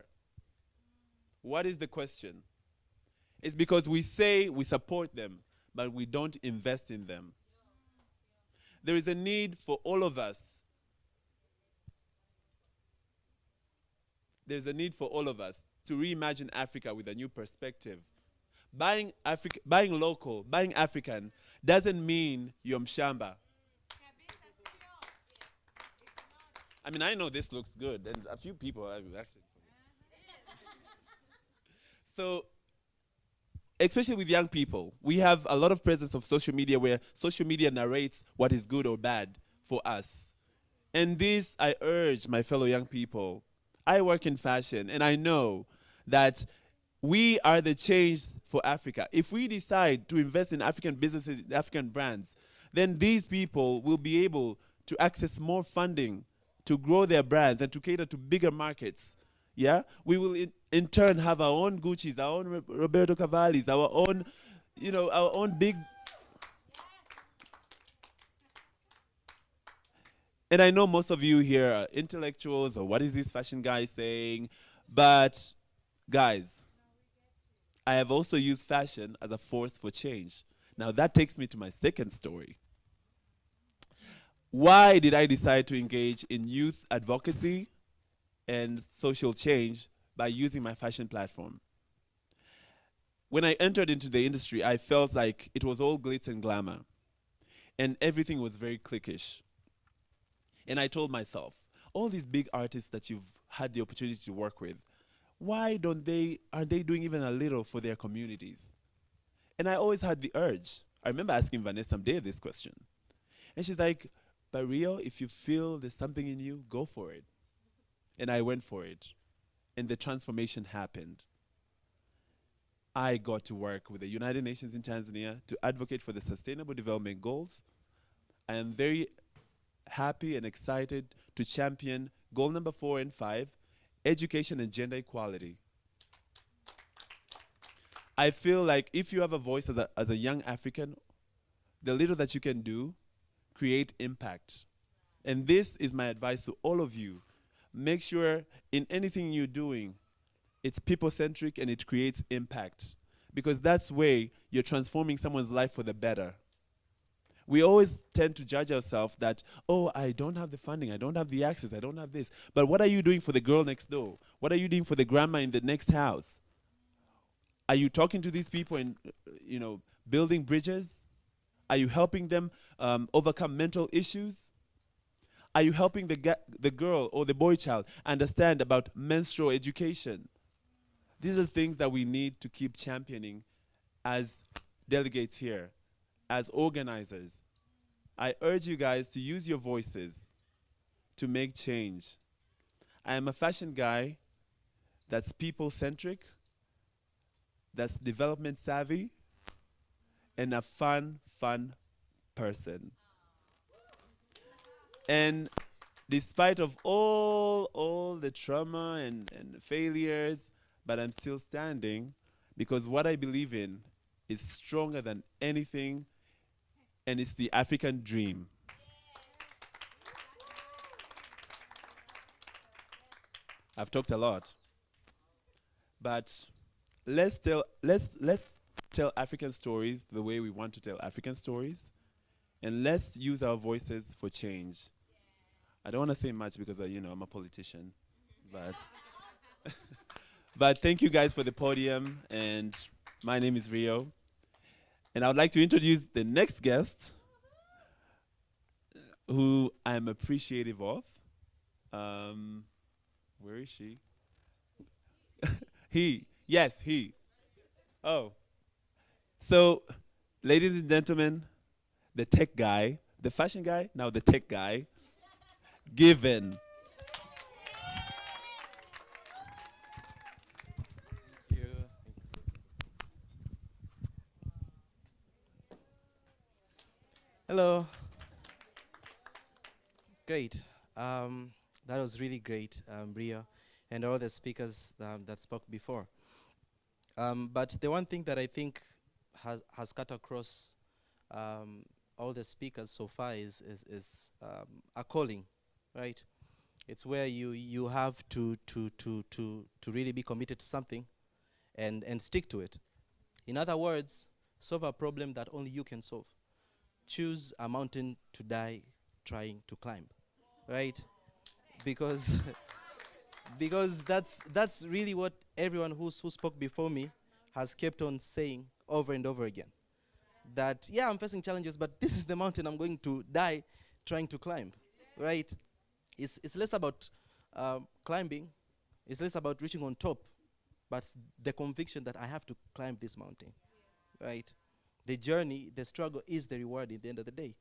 What is the question? It's because we say we support them, but we don't invest in them. There is a need for all of us. There's a need for all of us to reimagine Africa with a new perspective. Buying local, buying African doesn't mean you're mshamba. I mean, I know this looks good, and a few people have actually. So, especially with young people, we have a lot of presence of social media where social media narrates what is good or bad for us. And this, I urge my fellow young people. I work in fashion, and I know that we are the change for Africa. If we decide to invest in African businesses, African brands, then these people will be able to access more funding to grow their brands and to cater to bigger markets. Yeah, we will in turn have our own Gucci's, our own Roberto Cavalli's, our own, our own big. And I know most of you here are intellectuals, or what is this fashion guy saying? But guys, I have also used fashion as a force for change. Now that takes me to my second story. Why did I decide to engage in youth advocacy and social change by using my fashion platform? When I entered into the industry, I felt like it was all glitz and glamour, and everything was very cliquish. And I told myself, all these big artists that you've had the opportunity to work with, why aren't they doing even a little for their communities? And I always had the urge. I remember asking Vanessa Mdee this question. And she's like, but Rio, if you feel there's something in you, go for it. And I went for it. And the transformation happened. I got to work with the United Nations in Tanzania to advocate for the Sustainable Development Goals. I am very happy and excited to champion goal number 4 and 5, education and gender equality. I feel like if you have a voice as a young African, the little that you can do, create impact. And this is my advice to all of you. Make sure in anything you're doing, it's people-centric and it creates impact. Because that's way you're transforming someone's life for the better. We always tend to judge ourselves that, oh, I don't have the funding, I don't have the access, I don't have this. But what are you doing for the girl next door? What are you doing for the grandma in the next house? Are you talking to these people and, building bridges? Are you helping them overcome mental issues? Are you helping the girl or the boy child understand about menstrual education? These are things that we need to keep championing as delegates here, as organizers. I urge you guys to use your voices to make change. I am a fashion guy that's people-centric, that's development savvy, and a fun person. And despite of all the trauma and failures, but I'm still standing because what I believe in is stronger than anything, and it's the African dream. I've talked a lot, but let's tell African stories the way we want to tell African stories, and let's use our voices for change. I don't want to say much because I'm a politician, but but thank you guys for the podium, and my name is Rio, and I would like to introduce the next guest, who I'm appreciative of. Where is she? He. Oh. So, ladies and gentlemen, the tech guy, the fashion guy, now the tech guy, Given. Thank you. Hello. Great. That was really great, Bria, and all the speakers that spoke before. But the one thing that I think has cut across all the speakers so far is a calling, right? It's where you have to really be committed to something and stick to it. In other words, solve a problem that only you can solve. Choose a mountain to die trying to climb, right? Because because that's really what everyone who spoke before me has kept on saying over and over again. That yeah, I'm facing challenges, but this is the mountain I'm going to die trying to climb, right? It's less about climbing, it's less about reaching on top, but the conviction that I have to climb this mountain, right? The journey, the struggle is the reward at the end of the day.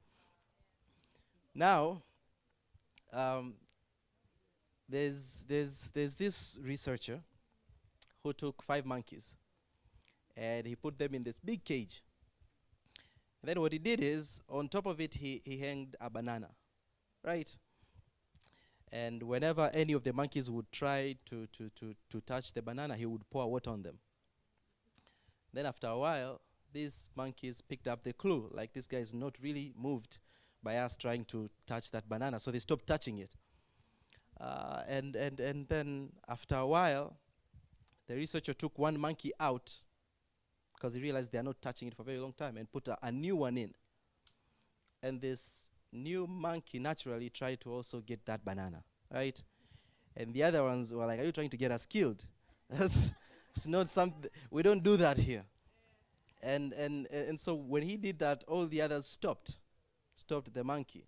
Now, there's this researcher who took 5 monkeys and he put them in this big cage. And then what he did is, on top of it, he hanged a banana, right? And whenever any of the monkeys would try to touch the banana, he would pour water on them. Then after a while, these monkeys picked up the clue, like this guy is not really moved by us trying to touch that banana, so they stopped touching it. And then after a while, the researcher took one monkey out because he realized they are not touching it for a very long time, and put a new one in. And this new monkey naturally tried to also get that banana, right? And the other ones were like, are you trying to get us killed? It's not something, we don't do that here. And so when he did that, all the others stopped the monkey.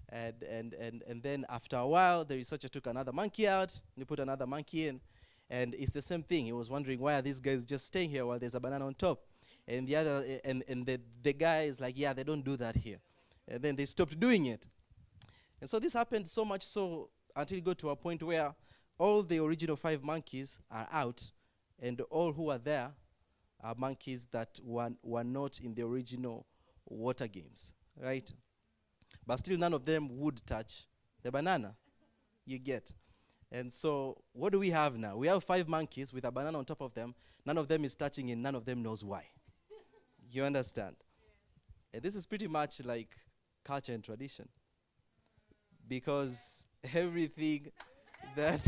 And then after a while, the researcher took another monkey out, and he put another monkey in, and it's the same thing. He was wondering, why are these guys just staying here while there's a banana on top? And the other, the guy is like, yeah, they don't do that here. And then they stopped doing it. And so this happened so much so until it got to a point where all the original 5 monkeys are out, and all who are there are monkeys that were not in the original water games, right? But still none of them would touch the banana, you get. And so what do we have now? We have 5 monkeys with a banana on top of them. None of them is touching it, none of them knows why. You understand? And this is pretty much like culture and tradition. Because everything that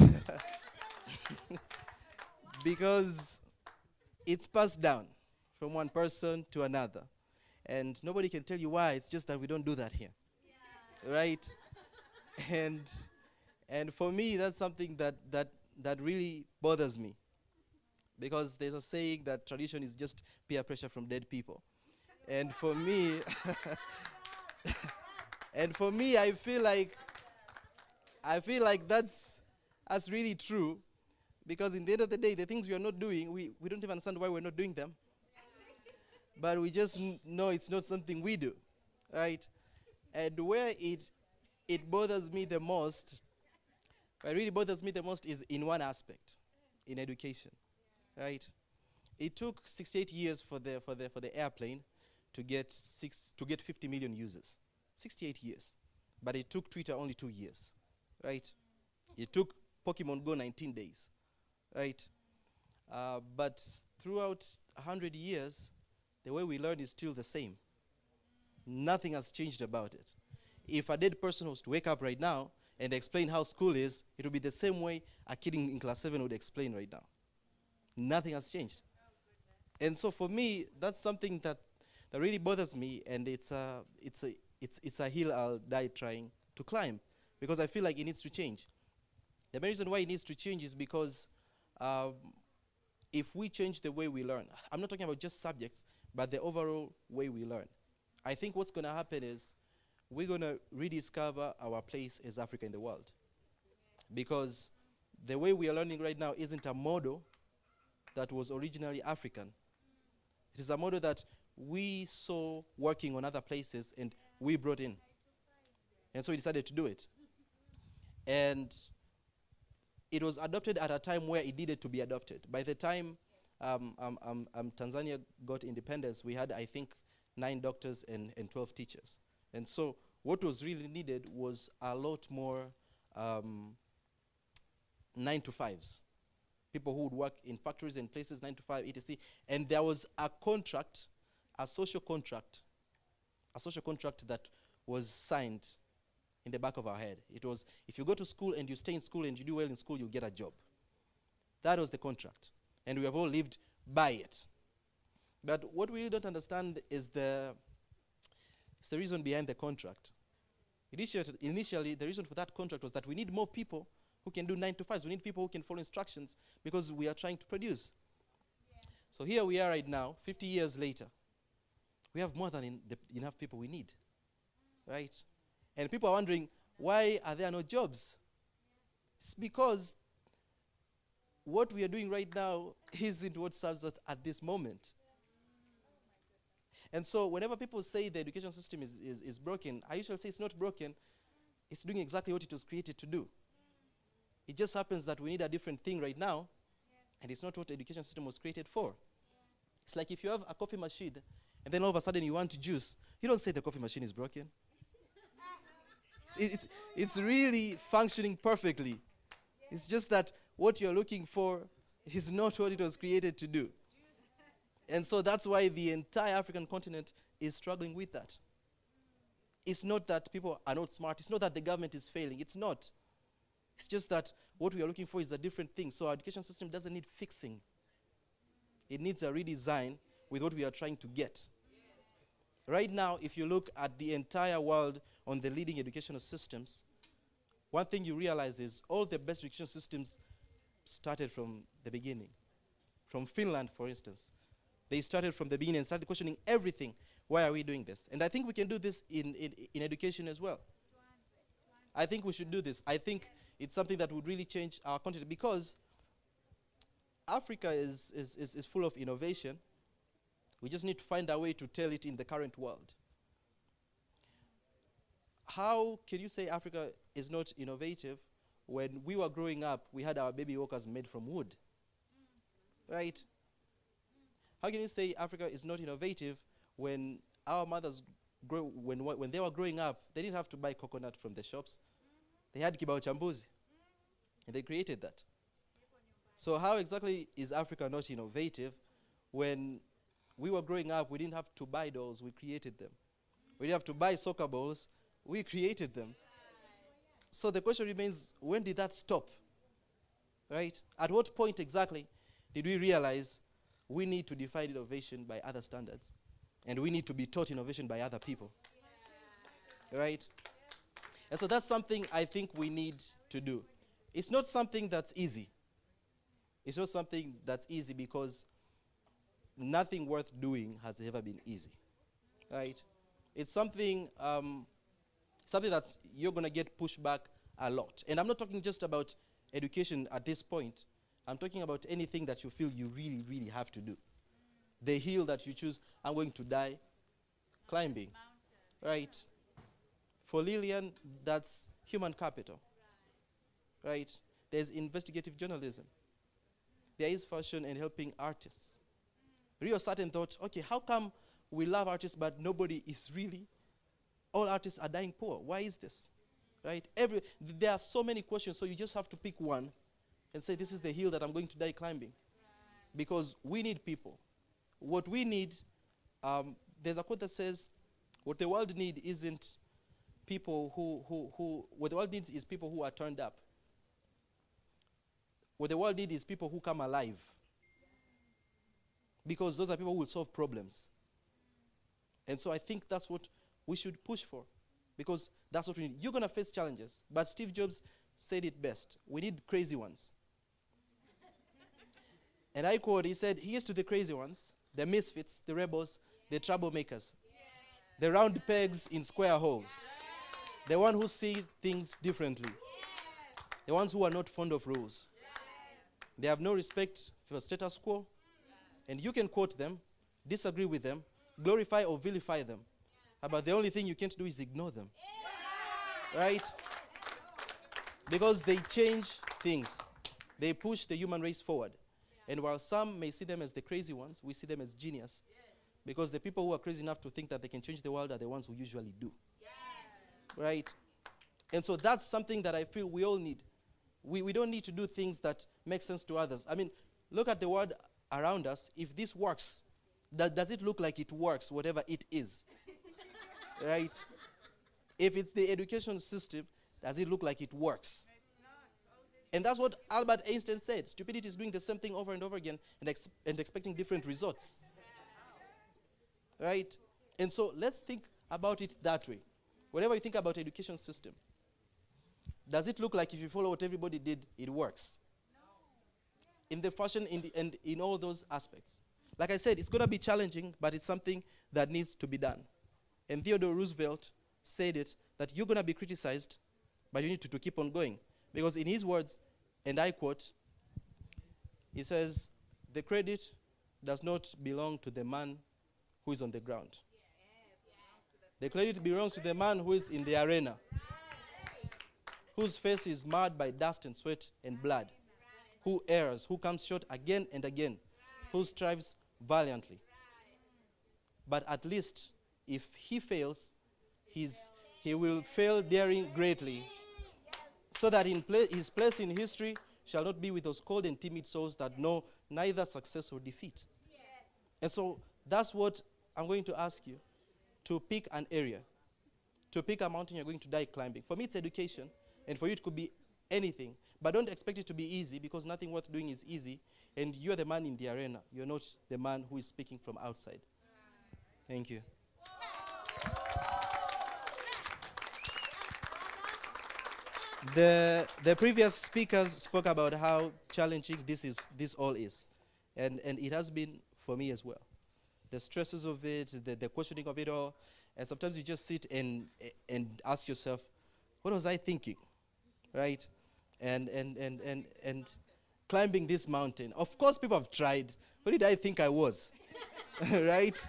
because it's passed down from one person to another. And nobody can tell you why, it's just that we don't do that here. Right? And for me, that's something that really bothers me. Because there's a saying that tradition is just peer pressure from dead people. And for me, I feel like that's really true. Because in the end of the day, the things we are not doing, we don't even understand why we're not doing them. But we just know it's not something we do, right? And where it bothers me the most, what really bothers me the most is in one aspect, in education, right? It took 68 years for the airplane to get 50 million users. 68 years. But it took Twitter only 2 years, right? It took Pokemon Go 19 days, right? But throughout 100 years, the way we learn is still the same. Nothing has changed about it. If a dead person was to wake up right now and explain how school is, it would be the same way a kid in class 7 would explain right now. Nothing has changed. And so for me, that's something that really bothers me, and it's a hill I'll die trying to climb, because I feel like it needs to change. The main reason why it needs to change is because if we change the way we learn, I'm not talking about just subjects, but the overall way we learn, I think what's going to happen is we're going to rediscover our place as Africa in the world. Because the way we are learning right now isn't a model that was originally African. It is a model that we saw working on other places and we brought in. And so we decided to do it. And it was adopted at a time where it needed to be adopted. By the time Tanzania got independence, we had, I think, 9 doctors and 12 teachers. And so what was really needed was a lot more 9-to-5s. People who would work in factories and places, 9 to 5, etc. And there was a contract, a social contract that was signed in the back of our head. It was, if you go to school and you stay in school and you do well in school, you'll get a job. That was the contract. And we have all lived by it. But what we don't understand is the reason behind the contract. Initially, the reason for that contract was that we need more people who can do 9-to-5s. We need people who can follow instructions because we are trying to produce. Yeah. So here we are right now, 50 years later. We have more than enough people we need, right? And people are wondering, why are there no jobs? It's because what we are doing right now isn't what serves us at this moment. And so whenever people say the education system is broken, I usually say it's not broken. It's doing exactly what it was created to do. It just happens that we need a different thing right now, and it's not what the education system was created for. It's like if you have a coffee machine, and then all of a sudden you want juice, you don't say the coffee machine is broken. It's really functioning perfectly. It's just that what you're looking for is not what it was created to do. And so that's why the entire African continent is struggling with that. It's not that people are not smart. It's not that the government is failing. It's not. It's just that what we are looking for is a different thing. So our education system doesn't need fixing. It needs a redesign with what we are trying to get. Right now, if you look at the entire world on the leading educational systems, one thing you realize is all the best education systems started from the beginning. From Finland, for instance. They started from the beginning and started questioning everything. Why are we doing this? And I think we can do this in education as well. I think we should do this. I think it's something that would really change our continent, because Africa is full of innovation. We just need to find a way to tell it in the current world. How can you say Africa is not innovative when we were growing up, we had our baby walkers made from wood? Right? How can you say Africa is not innovative when our mothers, when they were growing up, they didn't have to buy coconut from the shops? They had kibao chambuzi, and they created that. So how exactly is Africa not innovative when we were growing up, we didn't have to buy dolls, we created them. We didn't have to buy soccer balls, we created them. So the question remains, when did that stop? Right? At what point exactly did we realize we need to define innovation by other standards, and we need to be taught innovation by other people? Right? And so that's something I think we need to do. It's not something that's easy. It's not something that's easy because nothing worth doing has ever been easy. Right? It's something that's you're going to get pushed back a lot. And I'm not talking just about education at this point. I'm talking about anything that you feel you really, really have to do. The hill that you choose, I'm going to die climbing. Right? For Lillian, that's human capital. Right? There's investigative journalism. There is fashion and helping artists. Rio sat and thought, okay, how come we love artists but nobody is really, all artists are dying poor? Why is this? Right? There are so many questions, so you just have to pick one and say, this is the hill that I'm going to die climbing. because we need people. What we need, there's a quote that says, what the world needs isn't people what the world needs is people who are turned up. What the world needs is people who come alive. Because those are people who will solve problems. And so I think that's what we should push for. Because that's what we need. You're going to face challenges. But Steve Jobs said it best. We need crazy ones. And I quote, he said, here's to the crazy ones, the misfits, the rebels, the troublemakers, the round pegs in square holes, the ones who see things differently, the ones who are not fond of rules. They have no respect for status quo, and you can quote them, disagree with them, glorify or vilify them. But the only thing you can't do is ignore them. Right? Because they change things. They push the human race forward. And while some may see them as the crazy ones, we see them as genius. Because the people who are crazy enough to think that they can change the world are the ones who usually do. Right? And so that's something that I feel we all need. We don't need to do things that make sense to others. I mean, look at the world around us. If this works, does it look like it works, whatever it is? Right? If it's the education system, does it look like it works? And that's what Albert Einstein said. Stupidity is doing the same thing over and over again and expecting different results. Right? And so let's think about it that way. Whatever you think about education system, does it look like if you follow what everybody did, it works? In the fashion and in all those aspects. Like I said, it's going to be challenging, but it's something that needs to be done. And Theodore Roosevelt said it, that you're going to be criticized, but you need to keep on going. Because in his words, and I quote, he says, the credit does not belong to the man who is on the ground. The credit belongs to the man who is in the arena, whose face is marred by dust and sweat and blood, who errs, who comes short again and again, who strives valiantly. But at least, if he fails, he will fail daring greatly, so that his place in history shall not be with those cold and timid souls that know neither success or defeat. And so that's what I'm going to ask you, to pick an area, to pick a mountain you're going to die climbing. For me, it's education, and for you, it could be anything. But don't expect it to be easy, because nothing worth doing is easy, and you're the man in the arena. You're not the man who is speaking from outside. Thank you. The previous speakers spoke about how challenging this all is, and it has been for me as well. The stresses of it, the questioning of it all, and sometimes you just sit and ask yourself, what was I thinking, right? And climbing this mountain. Of course, people have tried. What did I think I was, right?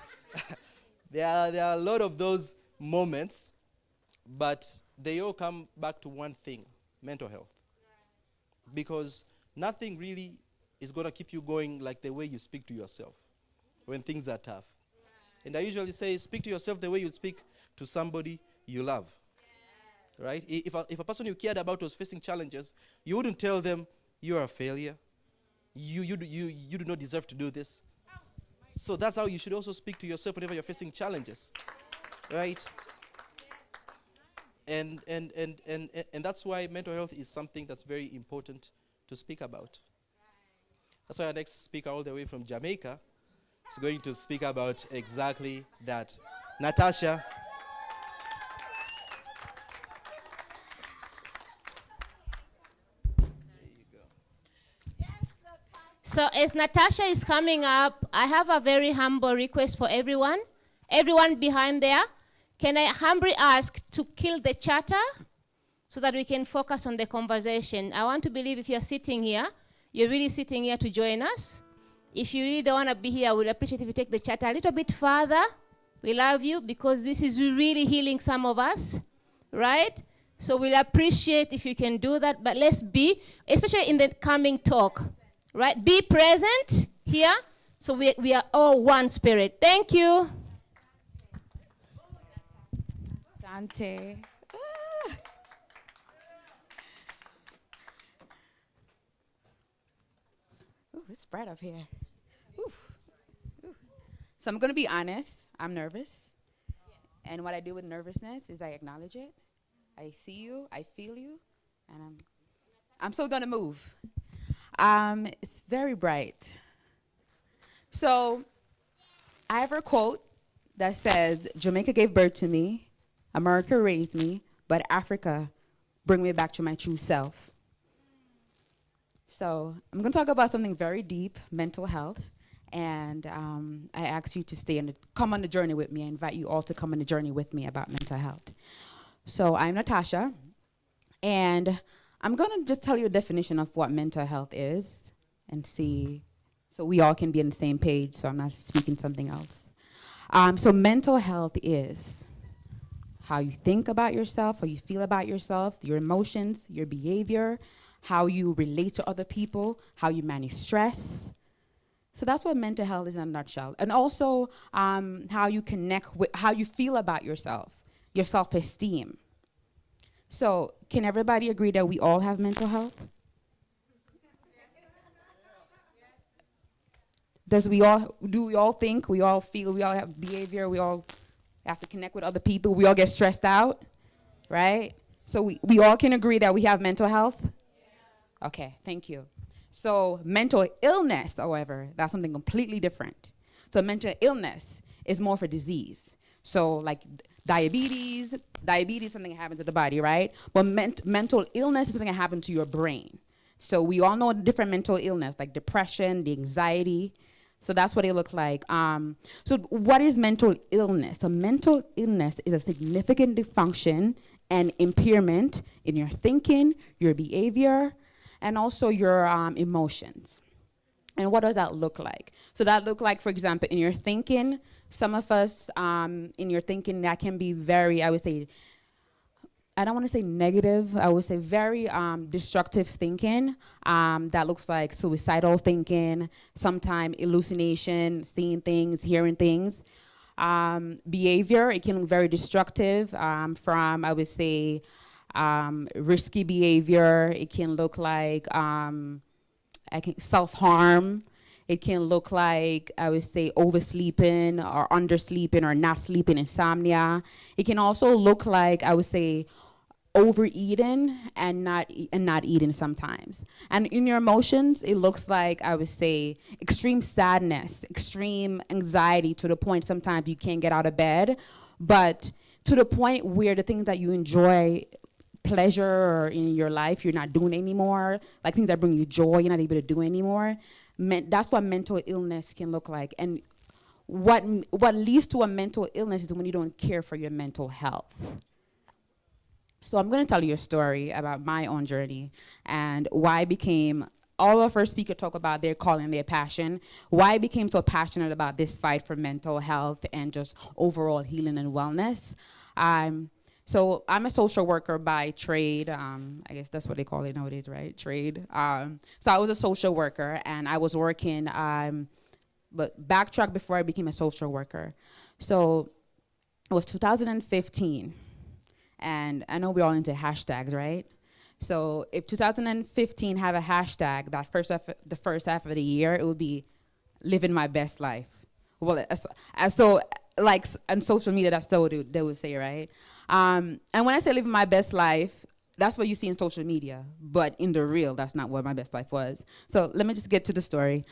There are a lot of those moments, but they all come back to one thing: mental health. Because nothing really is going to keep you going like the way you speak to yourself when things are tough. And I usually say, speak to yourself the way you speak to somebody you love. Right? If a person you cared about was facing challenges, you wouldn't tell them, you're a failure. You do not deserve to do this. So that's how you should also speak to yourself whenever you're facing challenges. Right? And that's why mental health is something that's very important to speak about. That's why our next speaker, all the way from Jamaica, is going to speak about exactly that. Natasha. There you go. So as Natasha is coming up, I have a very humble request for everyone. Everyone behind there, can I humbly ask to kill the chatter so that we can focus on the conversation? I want to believe if you're sitting here, you're really sitting here to join us. If you really don't want to be here, I would appreciate if you take the chatter a little bit further. We love you because this is really healing some of us, right? So we'll appreciate if you can do that, but let's be, especially in the coming talk, right? Be present here so we are all one spirit. Thank you. Dante. Ooh, it's bright up here. So I'm going to be honest. I'm nervous. And what I do with nervousness is I acknowledge it. I see you, I feel you, and I'm still going to move. It's very bright. So I have a quote that says, Jamaica gave birth to me, America raised me, but Africa bring me back to my true self. So I'm going to talk about something very deep, mental health. And I ask you to come on the journey with me. I invite you all to come on the journey with me about mental health. So I'm Natasha, and I'm going to just tell you a definition of what mental health is and see, so we all can be on the same page, so I'm not speaking something else. So mental health is how you think about yourself, how you feel about yourself, your emotions, your behavior, how you relate to other people, how you manage stress. So that's what mental health is in a nutshell. And also how you connect with, how you feel about yourself, your self-esteem. So can everybody agree that we all have mental health? Do we all think, we all feel, we all have behavior, we all have to connect with other people, we all get stressed out, right? So we all can agree that we have mental health? Okay, thank you. So mental illness, however, that's something completely different. So mental illness is more for disease. So like diabetes is something that happens to the body, right? But mental illness is something that happens to your brain. So we all know different mental illness, like depression, the anxiety. So that's what they look like. So what is mental illness? So mental illness is a significant dysfunction and impairment in your thinking, your behavior, and also your emotions. And what does that look like? So that look like, for example, in your thinking, some of us, in your thinking, that can be very, I would say, I don't want to say negative, I would say very destructive thinking. That looks like suicidal thinking, sometimes hallucination, seeing things, hearing things. Behavior, it can look very destructive from, I would say, risky behavior. It can look like self-harm. It can look like, I would say, oversleeping or undersleeping or not sleeping, insomnia. It can also look like, I would say, overeating and not eating sometimes. And in your emotions, it looks like, I would say, extreme sadness, extreme anxiety to the point sometimes you can't get out of bed, but to the point where the things that you enjoy, pleasure or in your life, you're not doing anymore, like things that bring you joy, you're not able to do anymore. That's what mental illness can look like. And what leads to a mental illness is when you don't care for your mental health. So I'm going to tell you a story about my own journey and why I became, all our first speaker talk about their calling, their passion, why I became so passionate about this fight for mental health and just overall healing and wellness. So I'm a social worker by trade. I guess that's what they call it nowadays, right? Trade. So I was a social worker, and I was working, but backtrack before I became a social worker. So it was 2015, and I know we're all into hashtags, right? So if 2015 have a hashtag, that the first half of the year, it would be living my best life. Well, so like on social media, that's what they would say, right? And when I say living my best life, that's what you see in social media, but in the real, that's not what my best life was. So let me just get to the story.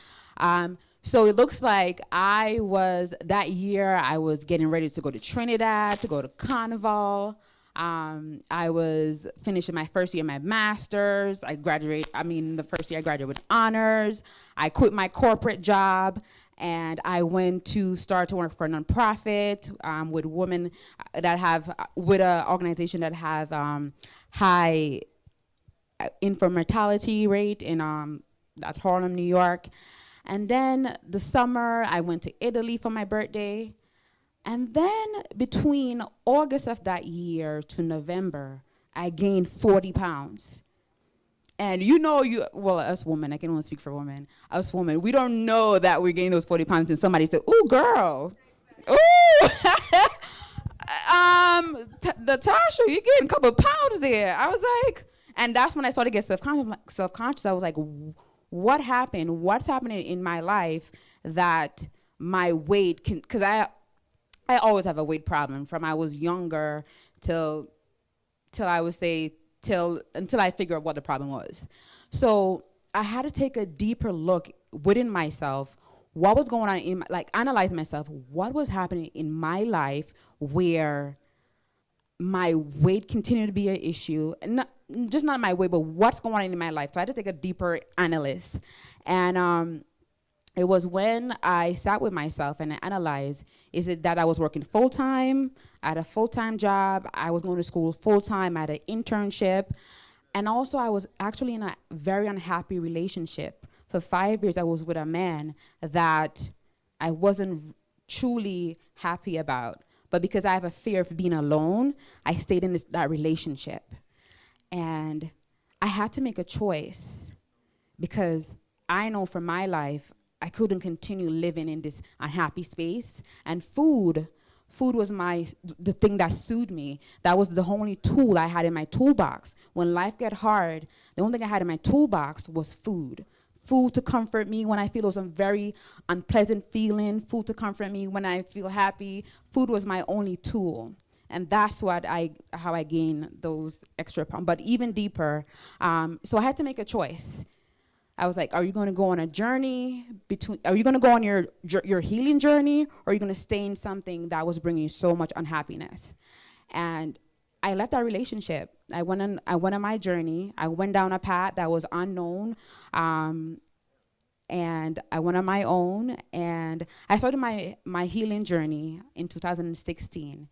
So it looks like that year, I was getting ready to go to Trinidad, to go to Carnival. I was finishing my first year of my master's. The first year I graduated with honors. I quit my corporate job, and I went to start to work for a nonprofit with women with an organization that have high infant mortality rate in that's Harlem, New York. And then the summer, I went to Italy for my birthday. And then between August of that year to November, I gained 40 pounds. And us women, I can only speak for women, us women, we don't know that we gained those 40 pounds and somebody said, ooh, girl, ooh, Natasha, you gained a couple of pounds there. I was like, and that's when I started to get self-conscious. I was like, what happened? What's happening in my life that my weight can, because I always have a weight problem from I was younger till I would say until I figure out what the problem was. So I had to take a deeper look within myself. What was going on in analyze myself. What was happening in my life where my weight continued to be an issue, and not my weight, but what's going on in my life. So I had to take a deeper analysis, and it was when I sat with myself and I analyzed, is it that I was working full-time, at a full-time job, I was going to school full-time, at an internship, and also I was actually in a very unhappy relationship. For 5 years, I was with a man that I wasn't truly happy about. But because I have a fear of being alone, I stayed in that relationship. And I had to make a choice because I know for my life, I couldn't continue living in this unhappy space. And food was the thing that soothed me. That was the only tool I had in my toolbox. When life got hard, the only thing I had in my toolbox was food. Food to comfort me when I feel those very unpleasant feeling. Food to comfort me when I feel happy. Food was my only tool. And that's how I gained those extra pounds. But even deeper, so I had to make a choice. I was like, are you going to go on a journey are you going to go on your healing journey, or are you going to stay in something that was bringing you so much unhappiness? And I left that relationship. I went on my journey. I went down a path that was unknown, and I went on my own, and I started my healing journey in 2016.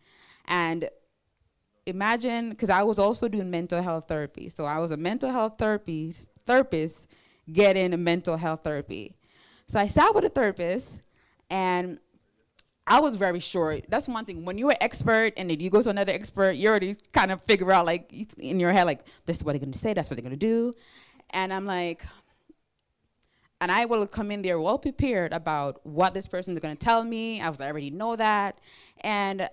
And imagine, because I was also doing mental health therapy. So I was a mental health therapist getting a mental health therapy. So I sat with a therapist, and I was very sure. That's one thing. When you're an expert and then you go to another expert, you already kind of figure out, like, in your head, like, this is what they're going to say, that's what they're going to do. And I'm like, and I will come in there well prepared about what this person is going to tell me. I already know that. And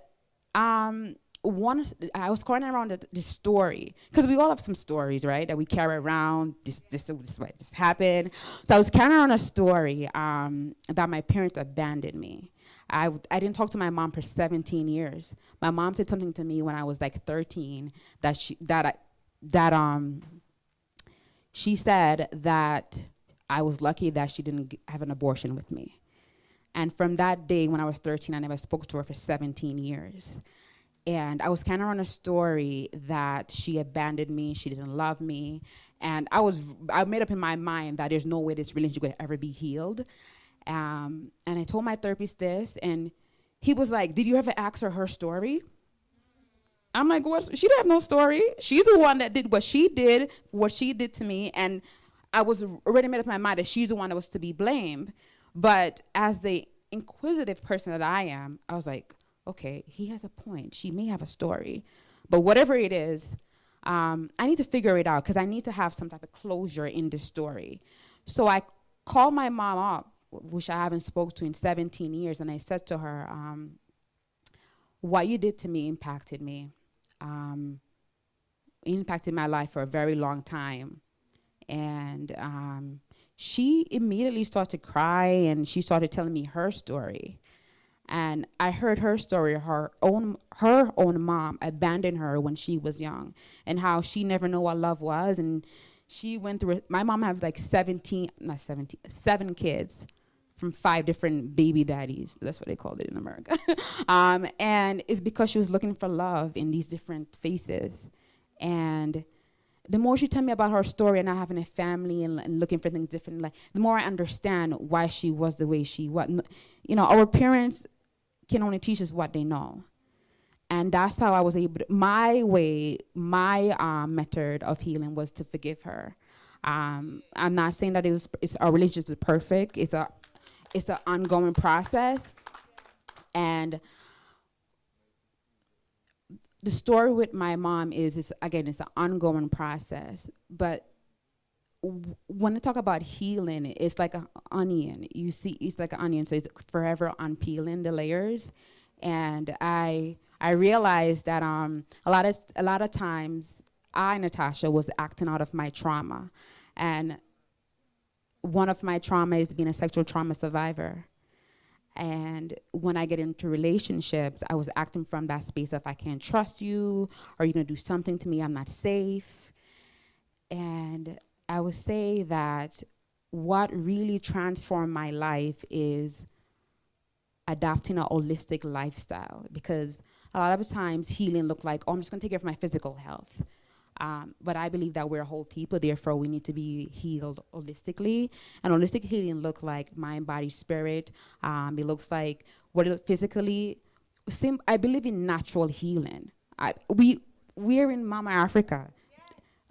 I was carrying around this story, because we all have some stories, right, that we carry around. This happened. So I was carrying around a story that my parents abandoned me. I didn't talk to my mom for 17 years. My mom said something to me when I was like 13 she said that I was lucky that she didn't have an abortion with me. And from that day, when I was 13, I never spoke to her for 17 years. And I was kind of on a story that she abandoned me, she didn't love me. And I made up in my mind that there's no way this relationship could ever be healed. And I told my therapist this, and he was like, did you ever ask her story? I'm like, what? She didn't have no story. She's the one that did what she did to me, and I was already made up in my mind that she's the one that was to be blamed. But as the inquisitive person that I am, I was like, okay, he has a point. She may have a story. But whatever it is, I need to figure it out, because I need to have some type of closure in this story. So I called my mom up, which I haven't spoken to in 17 years, and I said to her, what you did to me impacted me. Impacted my life for a very long time. And she immediately started to cry, and she started telling me her story. And I heard her story. Her own mom abandoned her when she was young, and how she never knew what love was. And she went through it. My mom has like 7 kids from 5 different baby daddies. That's what they called it in America. And it's because she was looking for love in these different faces. And the more she told me about her story and not having a family and looking for things different, like, the more I understand why she was the way she was. You know, our parents can only teach us what they know. And that's how I was able to, my method of healing was to forgive her. I'm not saying that our relationship is perfect. It's an ongoing process. And the story with my mom is again, it's an ongoing process. But when I talk about healing, it's like an onion. You see, it's like an onion, so it's forever unpeeling the layers. And I realized that a lot of times I, Natasha, was acting out of my trauma. And one of my trauma is being a sexual trauma survivor. And when I get into relationships, I was acting from that space of I can't trust you, or you're gonna do something to me, I'm not safe. And I would say that what really transformed my life is adopting a holistic lifestyle, because a lot of times healing look like, oh, I'm just gonna take care of my physical health. But I believe that we're whole people, therefore we need to be healed holistically. And holistic healing look like mind, body, spirit. It looks like physically. I believe in natural healing. We're in Mama Africa.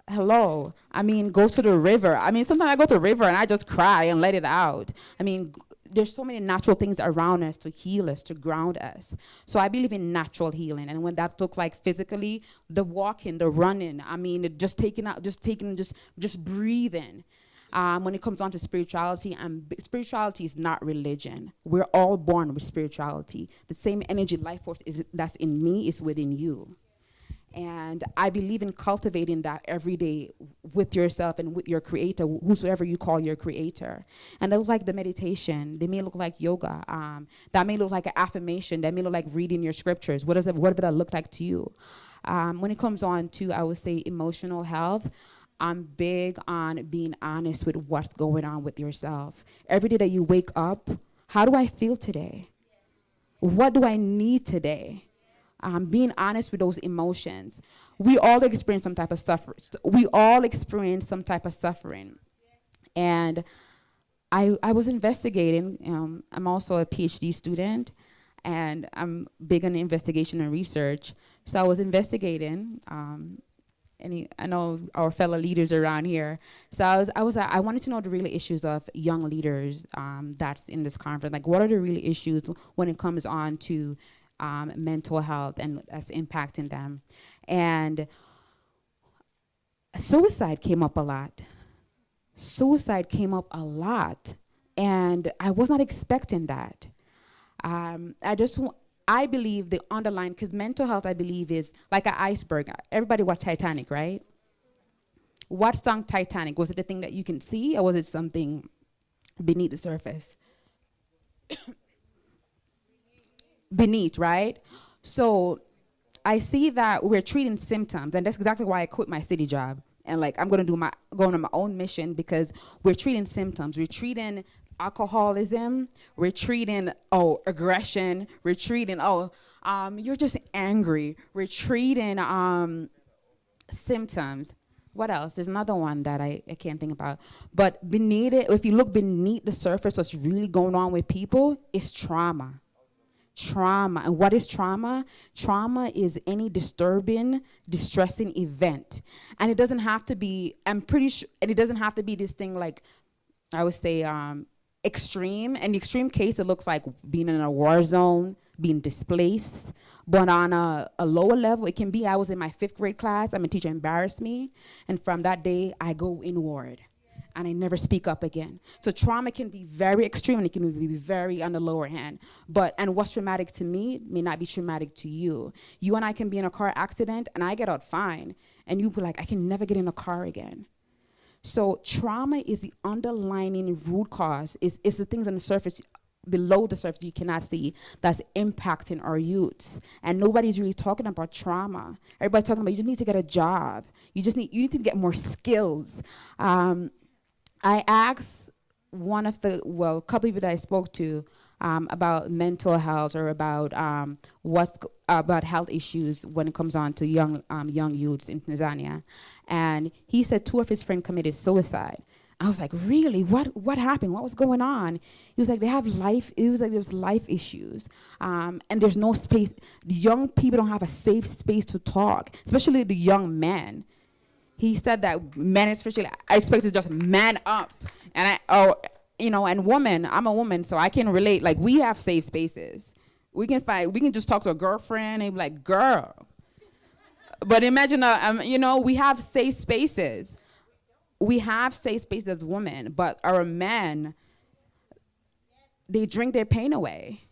Hello. I mean, go to the river. I mean, sometimes I go to the river and I just cry and let it out. I mean, there's so many natural things around us to heal us, to ground us. So I believe in natural healing. And when that looks like physically, the walking, the running, I mean, just breathing. When it comes on to spirituality, spirituality is not religion. We're all born with spirituality. The same energy, life force that's in me is within you. And I believe in cultivating that every day with yourself and with your creator, whosoever you call your creator. And they look like the meditation. They may look like yoga. That may look like an affirmation. That may look like reading your scriptures. What does that look like to you? When it comes on to, I would say, emotional health, I'm big on being honest with what's going on with yourself. Every day that you wake up, how do I feel today? What do I need today? Being honest with those emotions. We all experience some type of suffering. And I was investigating. I'm also a PhD student, and I'm big on investigation and research. So I was investigating. I know our fellow leaders around here. So I wanted to know the real issues of young leaders that's in this conference. Like, what are the real issues when it comes on to mental health and that's impacting them? And suicide came up a lot. And I was not expecting that. I believe the underlying, because mental health, I believe, is like an iceberg. Everybody watched Titanic, right? What sunk Titanic? Was it the thing that you can see, or was it something beneath the surface? Beneath, right? So I see that we're treating symptoms, and that's exactly why I quit my city job. And like, I'm going on my own mission, because we're treating symptoms. We're treating alcoholism. We're treating, aggression. We're treating, you're just angry. We're treating symptoms. What else? There's another one that I can't think about. But beneath it, if you look beneath the surface, what's really going on with people is trauma. Trauma. And what is trauma? Trauma is any disturbing, distressing event. And it doesn't have to be, and it doesn't have to be this thing like, I would say, extreme. In the extreme case, it looks like being in a war zone, being displaced. But on a lower level, it can be, I was in my 5th grade class, and my teacher embarrassed me. And from that day, I go inward. And I never speak up again. So trauma can be very extreme, and it can be very on the lower hand. And what's traumatic to me may not be traumatic to you. You and I can be in a car accident, and I get out fine. And you be like, I can never get in a car again. So trauma is the underlying root cause. It's the things on the surface, below the surface you cannot see, that's impacting our youths. And nobody's really talking about trauma. Everybody's talking about, you just need to get a job. You need to get more skills. I asked a couple people that I spoke to about mental health, or about about health issues when it comes on to young youths in Tanzania, and he said 2 of his friends committed suicide. I was like, really? What happened? What was going on? He was like, they have life. It was like there's life issues, and there's no space. The young people don't have a safe space to talk, especially the young men. He said that men, especially, I expect to just man up. And and women, I'm a woman, so I can relate. Like, we have safe spaces. We can just talk to a girlfriend and be like, girl. But imagine, we have safe spaces. We have safe spaces as women, but our men, they drink their pain away.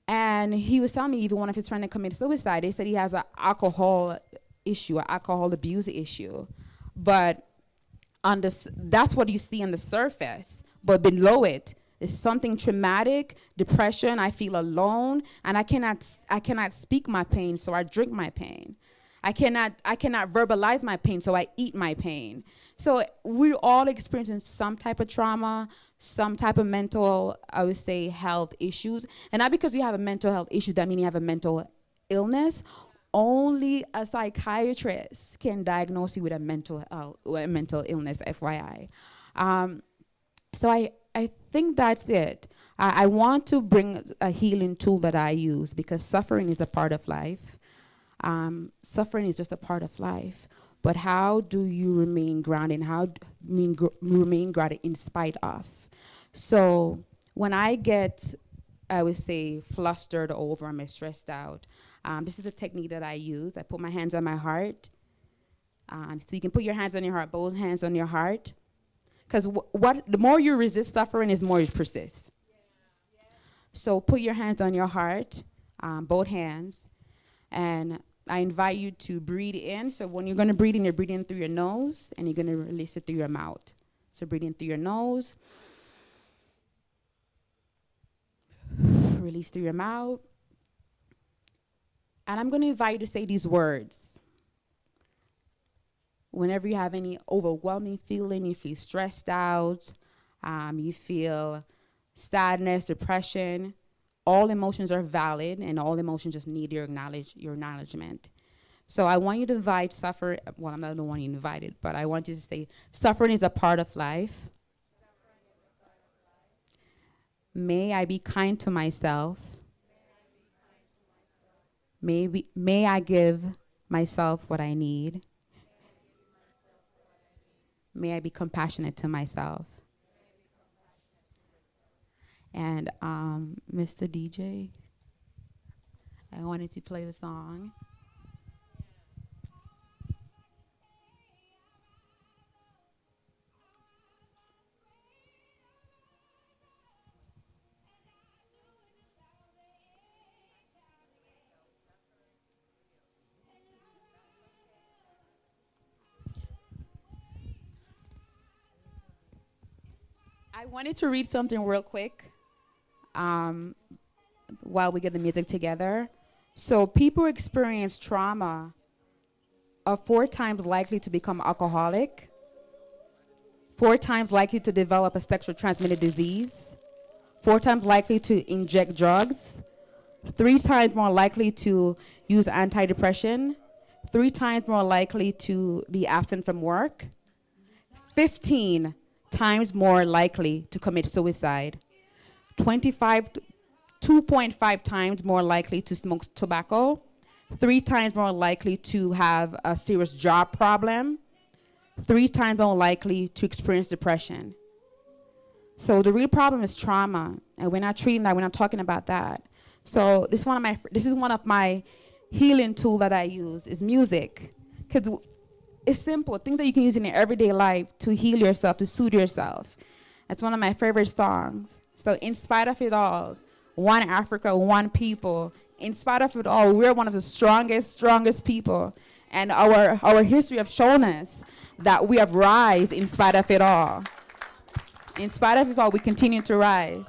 And he was telling me, even one of his friends that committed suicide, they said he has an alcohol issue, an alcohol abuse issue. But that's what you see on the surface, but below it is something traumatic, depression. I feel alone, and I cannot speak my pain, so I drink my pain. I cannot verbalize my pain, so I eat my pain. So we're all experiencing some type of trauma, some type of mental, I would say, health issues. And not because you have a mental health issue, that means you have a mental illness. Only a psychiatrist can diagnose you with a mental illness, FYI. So I think that's it. I want to bring a healing tool that I use because suffering is a part of life. Suffering is just a part of life. But how do you remain grounded? How do you remain grounded in spite of? So when I get, I would say, flustered over, I'm stressed out, this is a technique that I use. I put my hands on my heart. So you can put your hands on your heart, both hands on your heart. Because the more you resist suffering is more it persists. So put your hands on your heart, both hands, and I invite you to breathe in. So when you're going to breathe in, you're breathing through your nose, and you're going to release it through your mouth. So breathe in through your nose, release through your mouth. And I'm going to invite you to say these words. Whenever you have any overwhelming feeling, you feel stressed out, you feel sadness, depression, all emotions are valid, and all emotions just need your acknowledgement. So I want you to invite suffering. Well, I'm not the one you invited, but I want you to say, suffering is a part of life. May I be kind to myself. May I give myself what I need. May I be compassionate to myself. And Mr. DJ, I wanted to play the song. I wanted to read something real quick while we get the music together. So people who experience trauma are 4 times likely to become alcoholic, 4 times likely to develop a sexually transmitted disease, 4 times likely to inject drugs, 3 times more likely to use antidepressant, 3 times more likely to be absent from work, 15 times more likely to commit suicide, 2.5 times more likely to smoke tobacco, 3 times more likely to have a serious job problem, 3 times more likely to experience depression. So the real problem is trauma, and we're not treating that, we're not talking about that. So this is one of my healing tool that I use is music. Because it's simple, things that you can use in your everyday life to heal yourself, to soothe yourself. It's one of my favorite songs. So in spite of it all, one Africa, one people, in spite of it all, we're one of the strongest people. And our history have shown us that we have rise in spite of it all. In spite of it all, we continue to rise.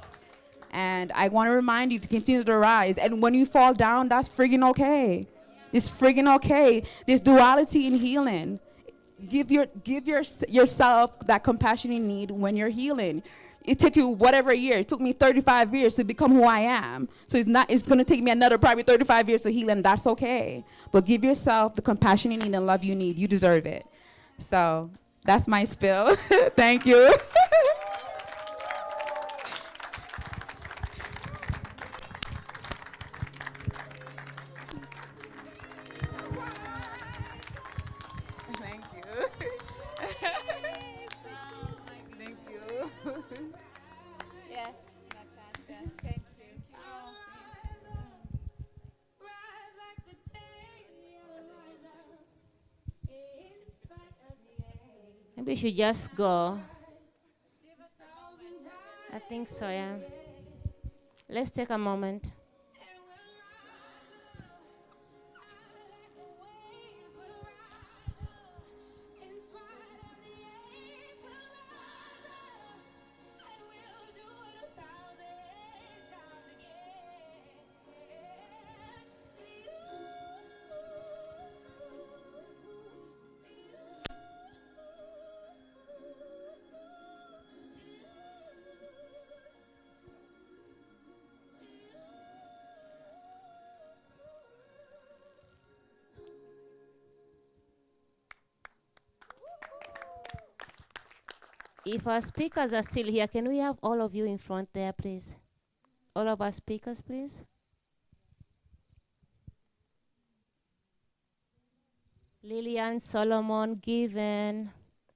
And I want to remind you to continue to rise. And when you fall down, that's friggin' okay. It's friggin' okay. There's duality in healing. Give yourself that compassion you need when you're healing. It took you whatever year. It took me 35 years to become who I am. So it's going to take me another probably 35 years to heal, and that's okay. But give yourself the compassion you need and love you need. You deserve it. So that's my spill. Thank you. Maybe we should just go. I think so, yeah. Let's take a moment. If our speakers are still here, can we have all of you in front there, please? All of our speakers, please. Lillian, Solomon, Given,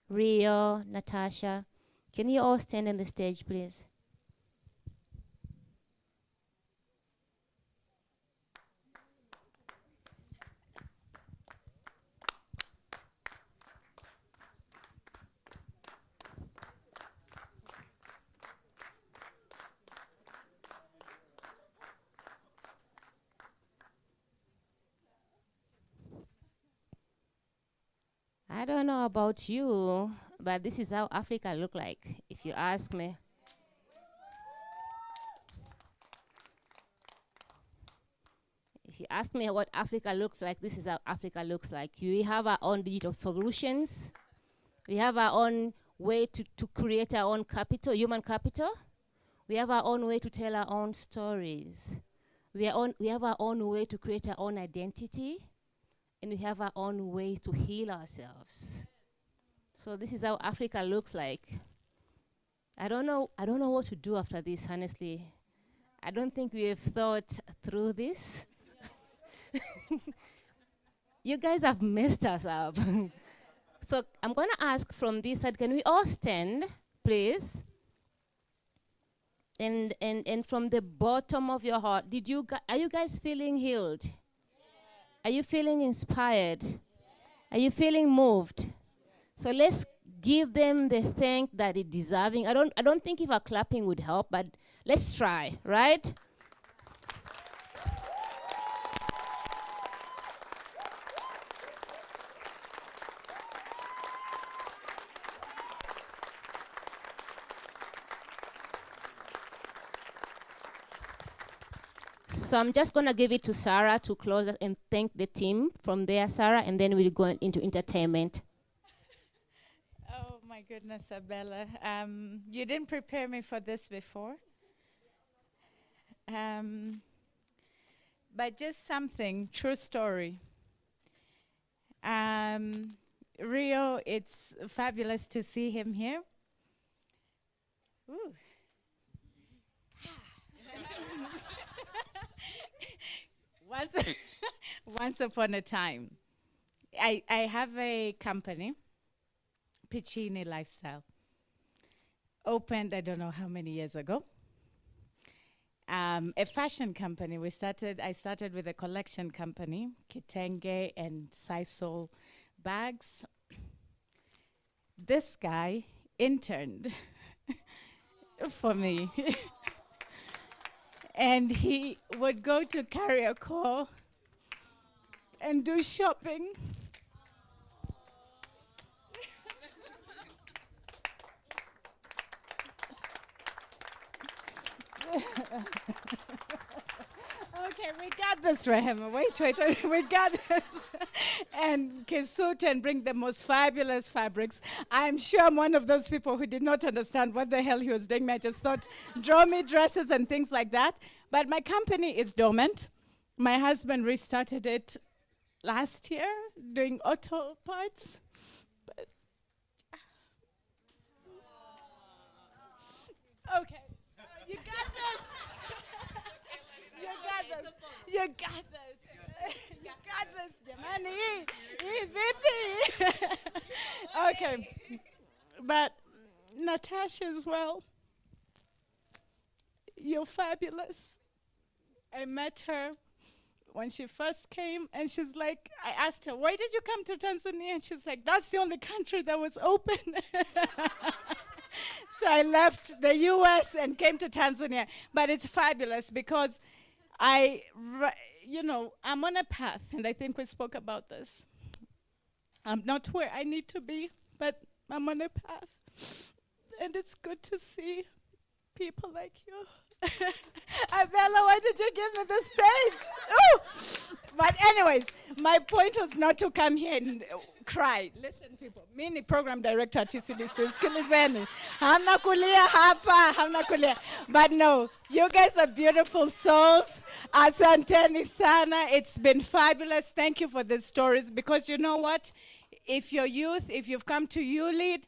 Rio, Natasha. Can you all stand on the stage, please? I don't know about you, but this is how Africa look like, if you ask me. If you ask me what Africa looks like, this is how Africa looks like. We have our own digital solutions. We have our own way to create our own capital, human capital. We have our own way to tell our own stories. We have our own way to create our own identity. And we have our own ways to heal ourselves. So this is how Africa looks like. I don't know what to do after this, honestly. I don't think we have thought through this. You guys have messed us up. So I'm gonna ask from this side, can we all stand, please? And from the bottom of your heart, are you guys feeling healed? Are you feeling inspired? Are you feeling moved? So let's give them the thank that it's deserving. I don't think if a clapping would help, but let's try, right? So I'm just going to give it to Sarah to close us and thank the team from there, Sarah, and then we'll go into entertainment. Oh, my goodness, Abella. You didn't prepare me for this before. But just something, true story. Rio, it's fabulous to see him here. Ooh. Once upon a time, I have a company, Piccini Lifestyle, opened I don't know how many years ago. A fashion company. I started with a collection company, Kitenge and Sisal bags. This guy interned for me. And he would go to Kariakor and do shopping. Okay, we got this, Rahema. Wait, we got this. And Kisutu and bring the most fabulous fabrics. I'm sure I'm one of those people who did not understand what the hell he was doing. I just thought, draw me dresses and things like that. But my company is dormant. My husband restarted it last year, doing auto parts. But okay, you got this. You got this. You got this. You got this, Jamani. VP. Okay. But Natasha as well. You're fabulous. I met her when she first came, and she's like, I asked her, why did you come to Tanzania? And she's like, that's the only country that was open. So I left the US and came to Tanzania. But it's fabulous because I'm on a path, and I think we spoke about this. I'm not where I need to be, but I'm on a path. And it's good to see people like you. Abella, why did you give me the stage? Ooh! But anyways, my point was not to come here and cry. Listen, people, mini program director at TCDC, sikilizeni. Hamna kulia hapa, hamna kulia. But no, you guys are beautiful souls. Asanteni sana. It's been fabulous. Thank you for the stories, because you know what? If you're youth, if you've come to YouLead,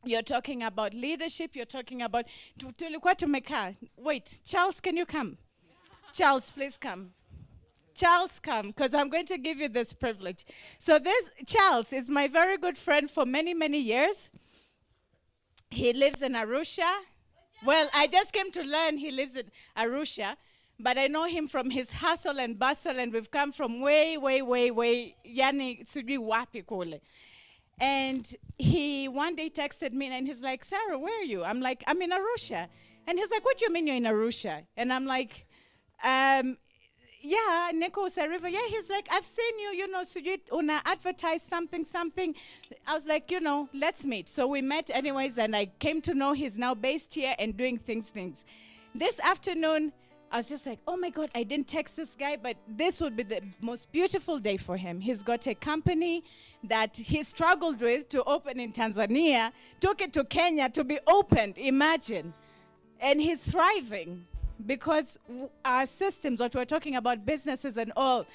You're talking about leadership. You're talking about... Tulikuwa tumekaa. Wait, Charles, can you come? Charles, please come. Charles, come, because I'm going to give you this privilege. So this, Charles, is my very good friend for many, many years. He lives in Arusha. Well, I just came to learn he lives in Arusha, but I know him from his hustle and bustle, and we've come from way, way, way, way, yani sijui wapi kule. And he one day texted me, and he's like, Sarah, where are you? I'm like, I'm in Arusha. And he's like, what do you mean you're in Arusha? And I'm like, yeah, Nekosa River. Yeah, he's like, I've seen you, you know, so you una advertise something. I was like, you know, let's meet. So we met anyways, and I came to know he's now based here and doing things. This afternoon, I was just like, oh my God, I didn't text this guy, but this would be the most beautiful day for him. He's got a company that he struggled with to open in Tanzania, took it to Kenya to be opened, imagine. And he's thriving. Because our systems, what we're talking about, businesses and all,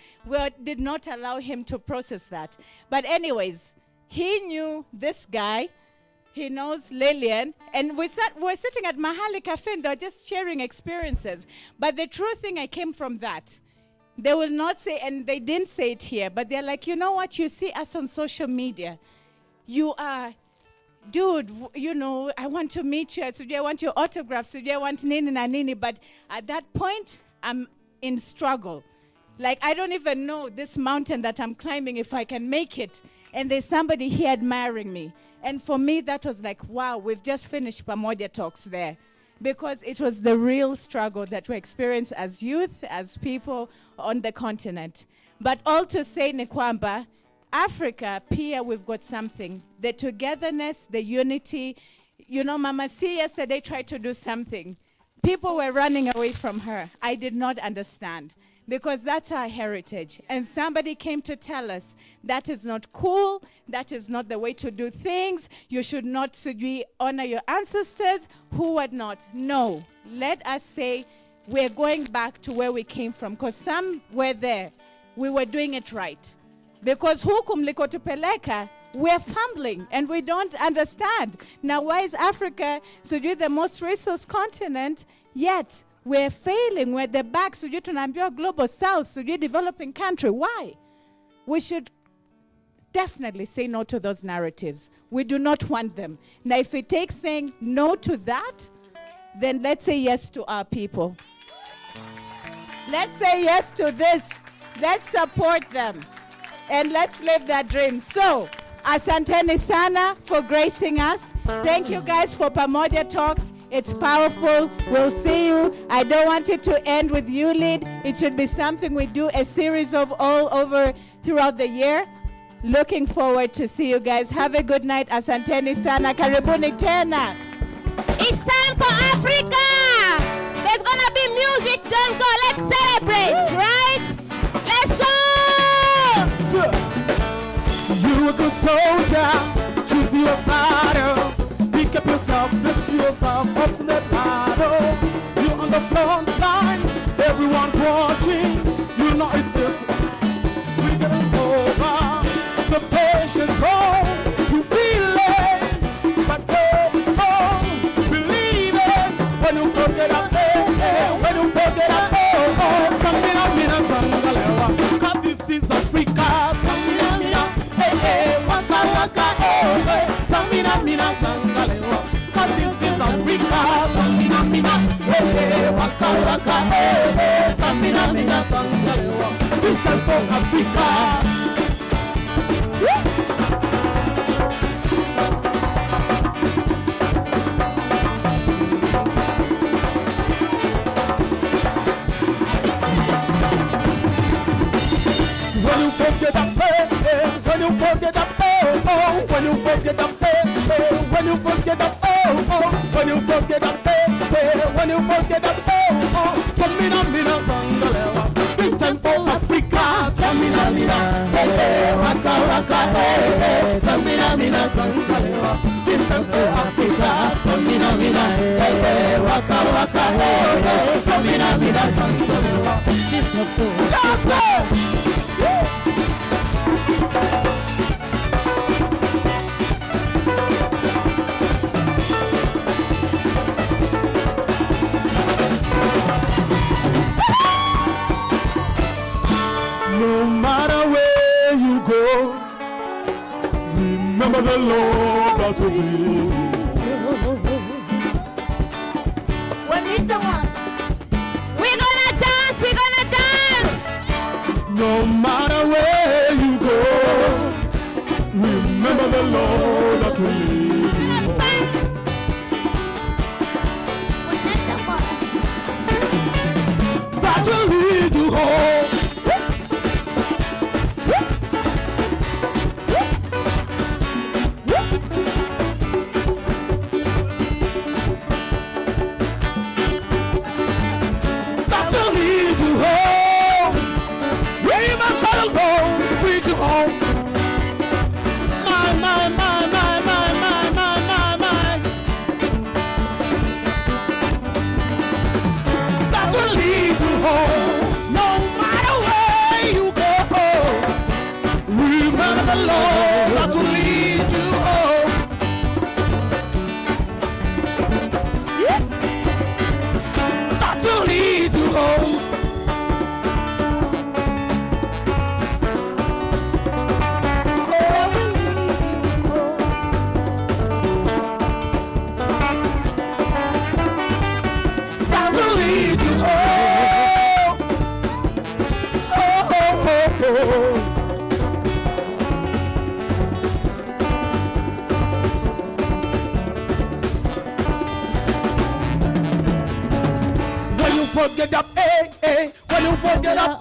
did not allow him to process that. But anyways, he knew this guy, he knows Lillian, and we're sitting at Mahali Cafe, and they're just sharing experiences. But the true thing, I came from that. They will not say, and they didn't say it here, but they're like, you know what, you see us on social media. You are... dude, you know, I want to meet you. I want your autographs. I want nini na nini. But at that point, I'm in struggle. Like, I don't even know this mountain that I'm climbing if I can make it. And there's somebody here admiring me. And for me, that was like, wow, we've just finished Pamoja Talks there. Because it was the real struggle that we experienced as youth, as people on the continent. But all to say, Nekwamba, Africa, Pia, we've got something. The togetherness, the unity. You know, Mama C yesterday tried to do something. People were running away from her. I did not understand, because that's our heritage. And somebody came to tell us that is not cool, that is not the way to do things. You should not honor your ancestors, who would not. No, let us say we're going back to where we came from, because some were there. We were doing it right. Because huku mlikotupeleka, we're fumbling and we don't understand. Now, why is Africa the most resource continent, yet we're failing? We're the back, tunaambiwa global south, developing country. Why? We should definitely say no to those narratives. We do not want them. Now, if it takes saying no to that, then let's say yes to our people. Let's say yes to this. Let's support them. And let's live that dream. So, asanteni sana for gracing us. Thank you guys for Pamoja Talks. It's powerful. We'll see you. I don't want it to end with YouLead. It should be something we do a series of all over throughout the year. Looking forward to see you guys. Have a good night. Asanteni sana. Karibuni tena. It's time for Africa. There's gonna be music. Don't go. Let's celebrate, right? Let's go. You a good soldier, choose your battle. Pick up yourself, dust yourself up in the battle. You on the front line, everyone's watching. You know it's just we're getting over. The patience home, you feel it, but don't believe it. When you forget up, when you forget up, something I mean a sangalewa. 'Cause this is Africa. Waka waka Tamina mina zangalewa. 'Cause this is Africa. Tamina mina waka waka Tamina mina zangalewa. This time for Africa. When you forget that when you forget that when you forget that when you forget that when you forget that when you forget that Tamina mina zangalewa. This time for Africa. Tamina mina waka waka Tamina mina zangalewa. This time for Africa. Tamina mina waka waka Tamina mina zangalewa. This time for yes, go, remember the Lord that will be. We're gonna dance, we're gonna dance. No matter where you go, remember the Lord that will lead you. That will lead you home. That will lead you home. Remember the Lord will lead you home. That will lead you home. No matter where you go, remember the Lord that will lead you home. That will lead you home. That will lead you home. When you forget that, when you forget that,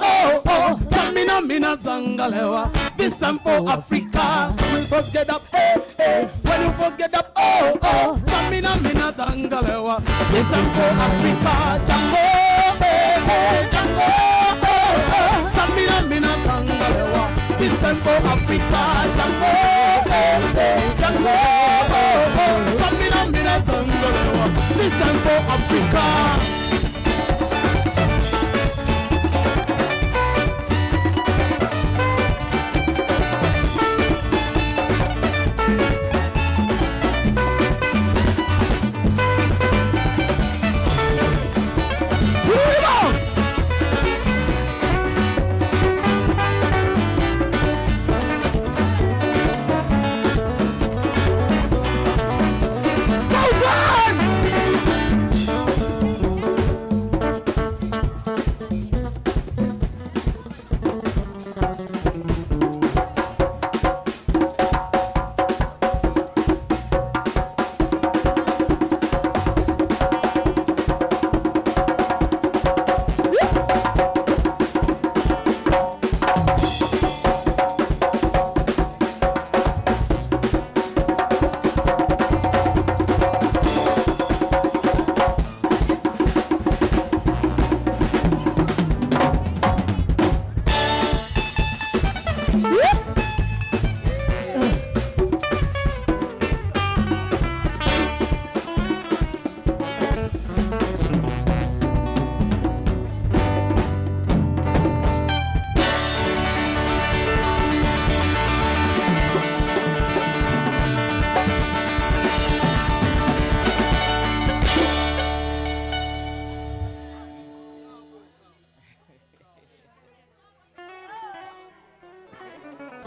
Tamina mina zangalewa, this time for Africa. When you forget that, when you forget that, Tamina mina zangalewa, this time for Africa. Jango, Jango, Tamina mina zangalewa, this time for Africa. Jango, Jango, Tamina mina zangalewa, this time for Africa.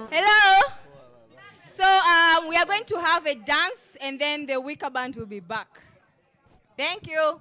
Hello. So we are going to have a dance, and then the Wicca band will be back. Thank you.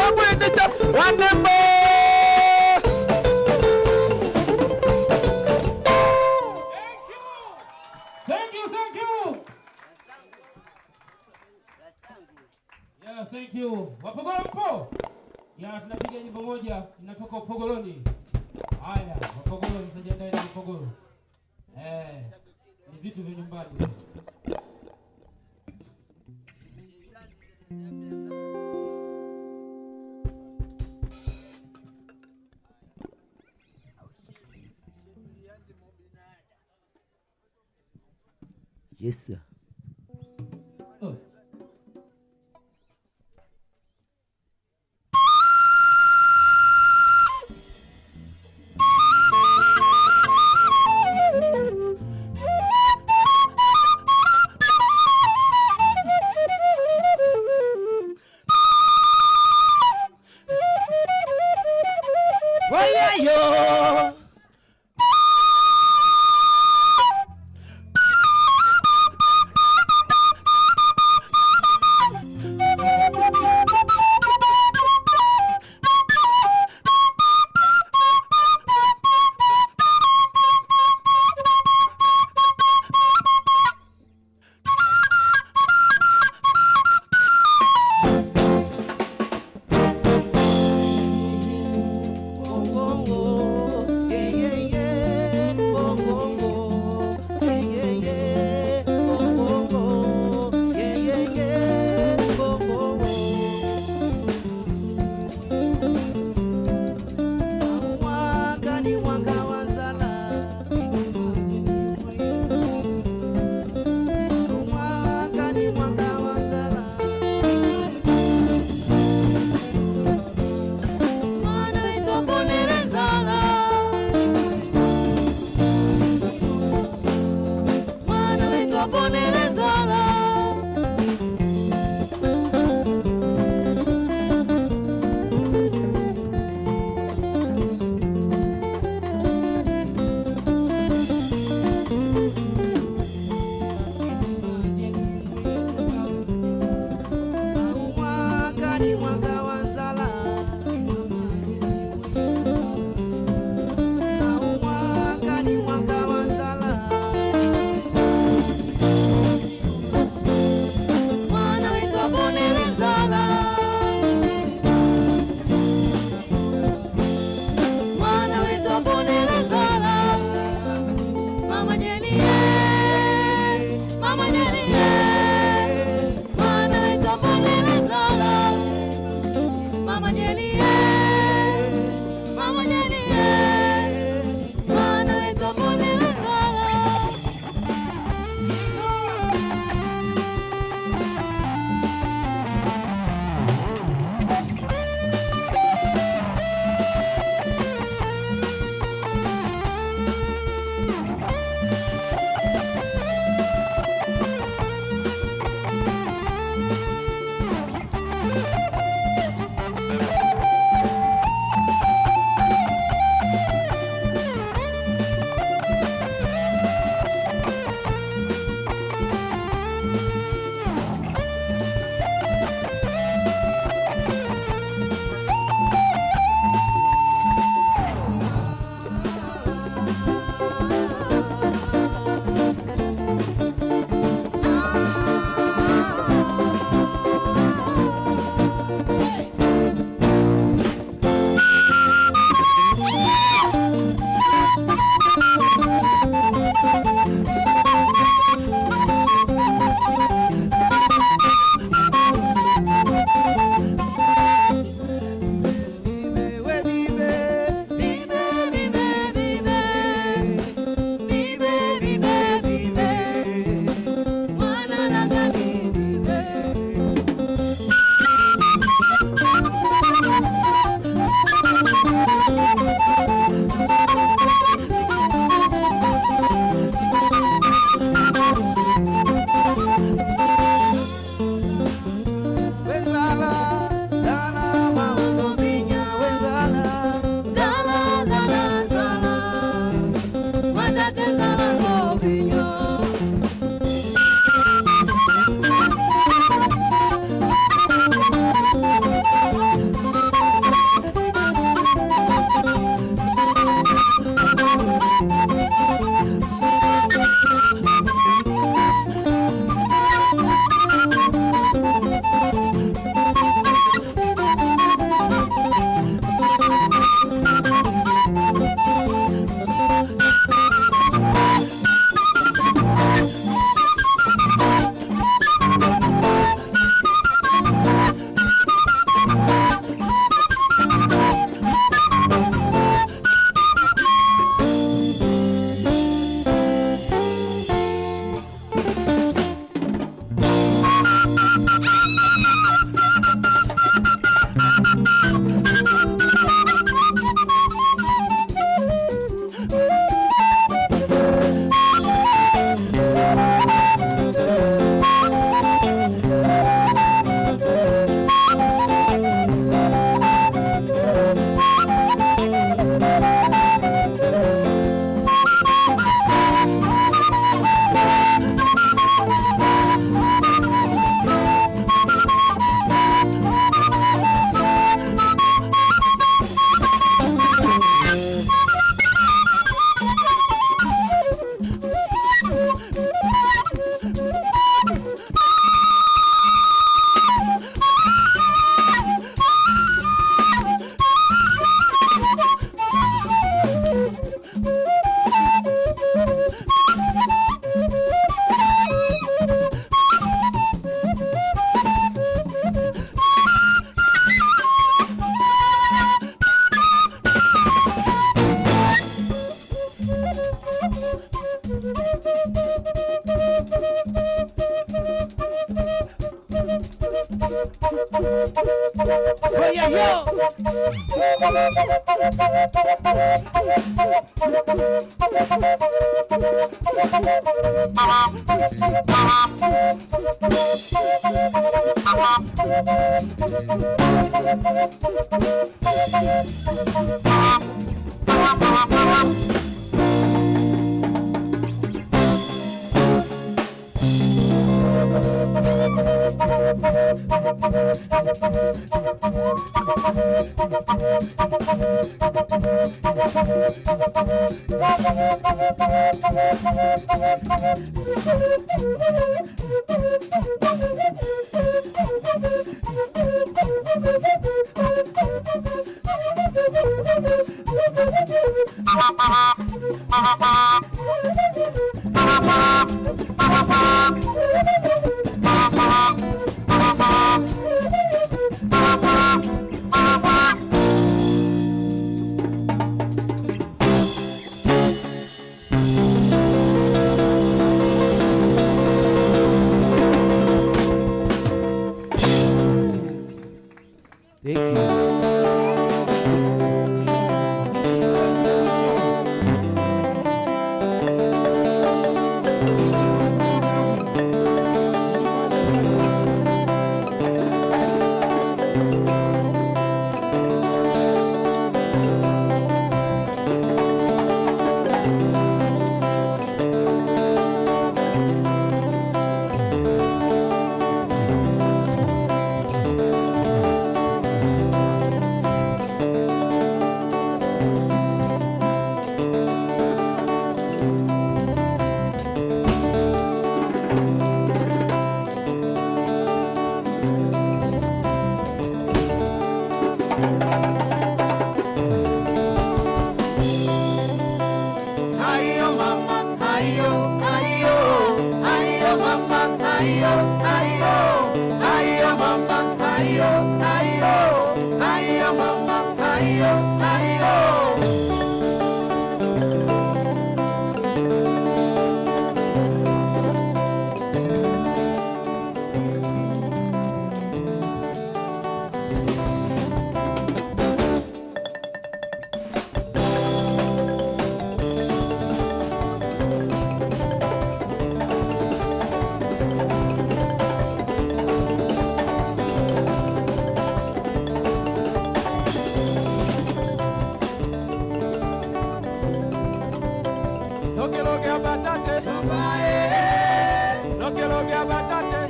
One number. Thank you. Yeah, thank you. Wapogolo mpo? Ya, tunapiga nyimbo moja inatoka Upogoloni. Haya, Wapogolo msajiandae na Upogolo. Ni vitu vya nyumbani. Yes, sir. Oh. Oh yeah, yo! Thank you. Ayo mama, ayo, ayo, ayo mama, ayo, ayo, ayo mama, ayo, ayo, ayo mama, ayo, ayo. Loke loke abatate. Loke loke abatate.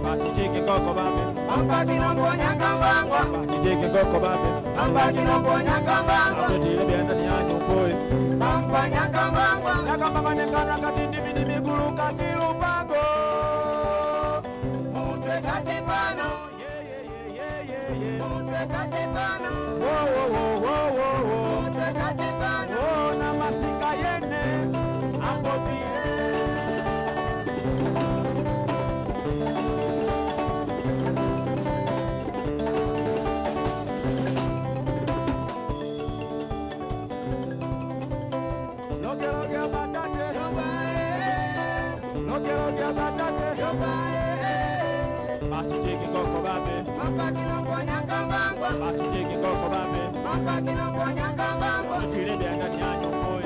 Bachiteke koko babe. Ambaki no ponya kambangwa. Bachiteke koko babe. Ambaki no ponya kambangwa. Atotile byanda nyanyo boy. Ambanya kambangwa. Nakambanga nekana katindi bidi migulu katilu pago. Mutwe katipano. Mutwe katipano. Wo wo wo wo wo wo. Mutwe katipano. Oh na masika yene. Apotile. Loke loke abatate. Loke loke abatate. Bachiteke koko babe. Ambaki no ponya kambangwa. Bachiteke koko babe. Ambaki no ponya kambangwa. Atotile byanda nyanyo boy.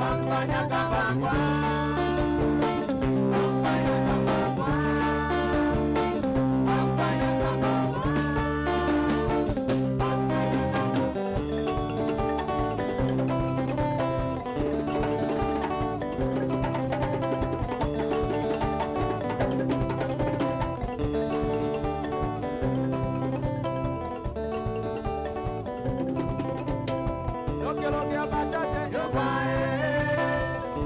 Ambanya kambangwa. Loke loke abatate.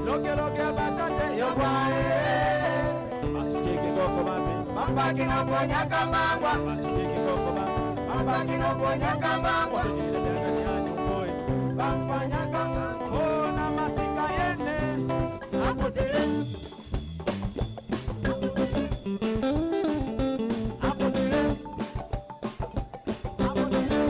Loke loke abatate. Bachiteke koko babe. Ambaki no ponya kambangwa. Bachiteke koko babe. Ambaki no ponya kambangwa. Atotile byanda nyanyo boy. Ambanya kambangwa. Oh na masika yene. Apotile. Apotile. Apotile.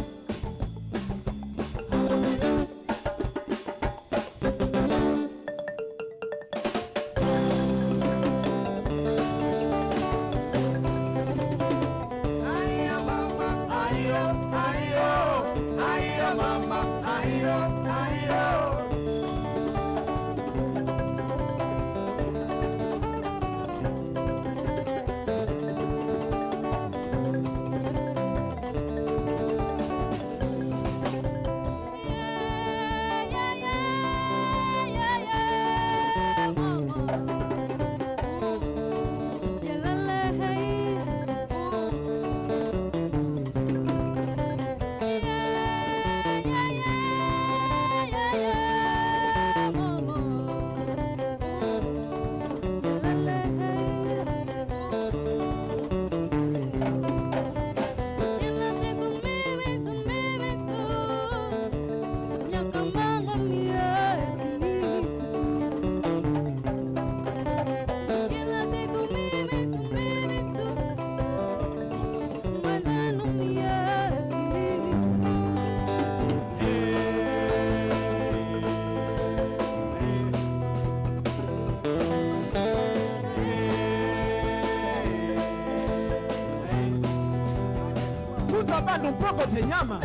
bado mpogote nyama.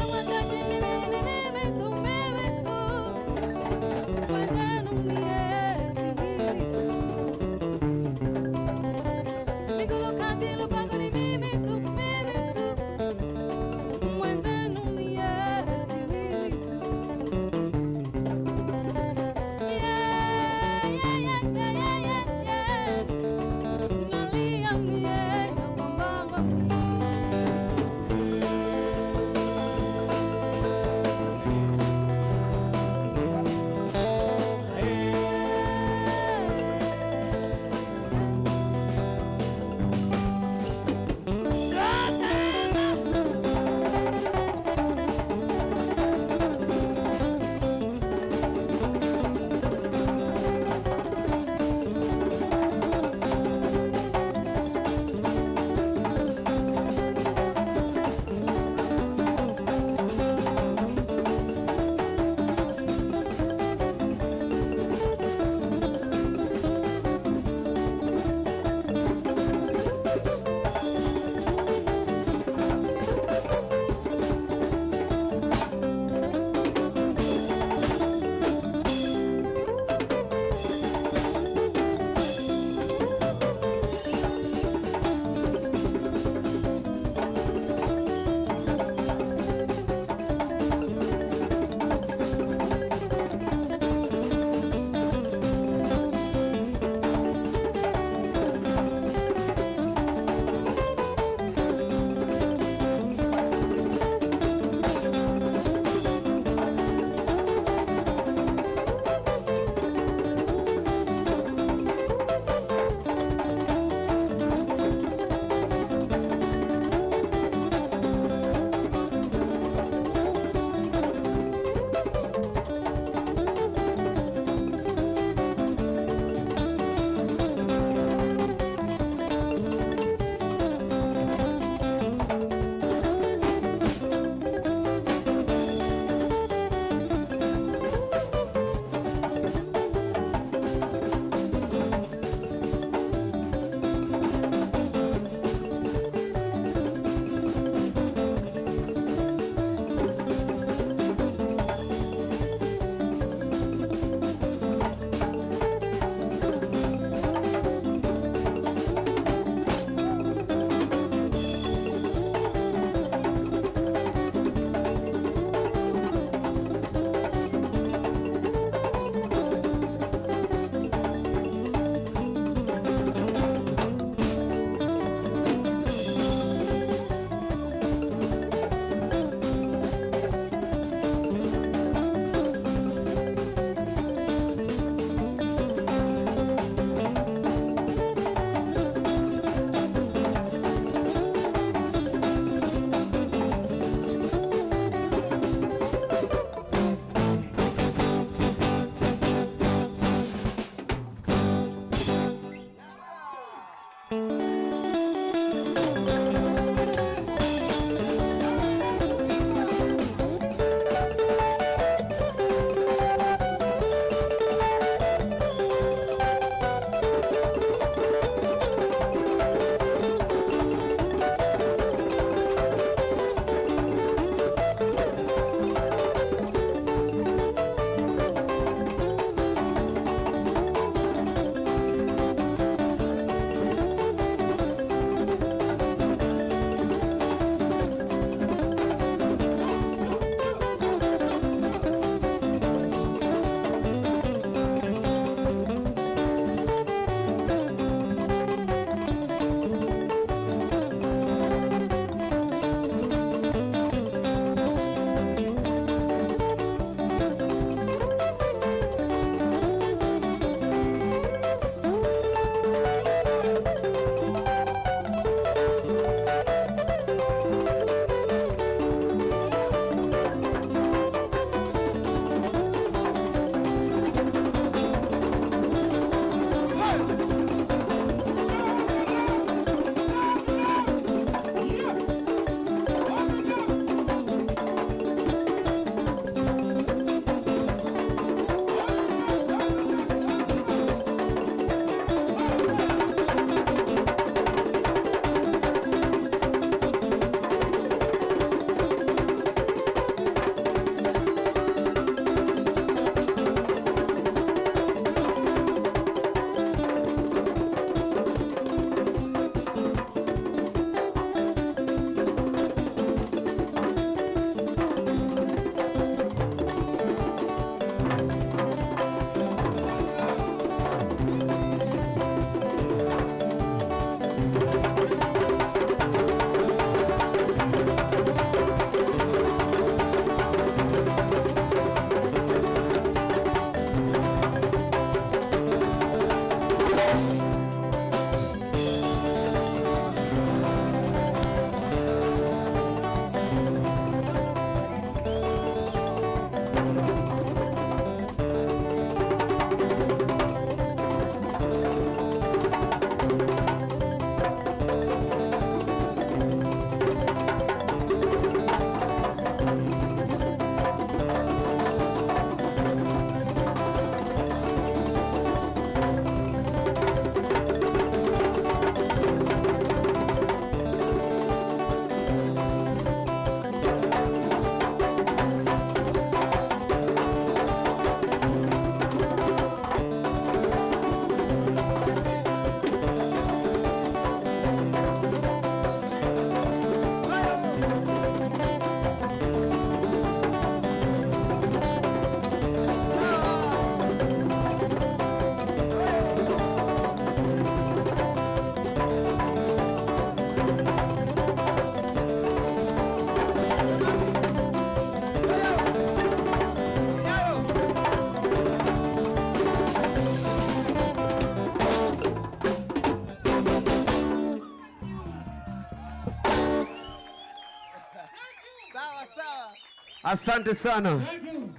Asante sana. Thank you.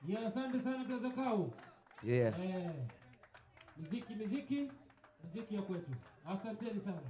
Yeah, asante sana Plaza Kau. Yeah. Muziki ya kwetu. Asanteni sana.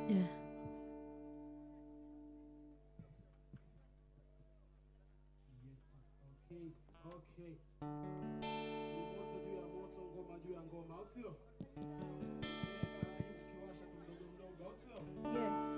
Yeah. Okay. Moto juu ya moto, ngoma juu ya ngoma, au sio? Kazi kukiwasha tu mdogo mdogo, au sio? Yes.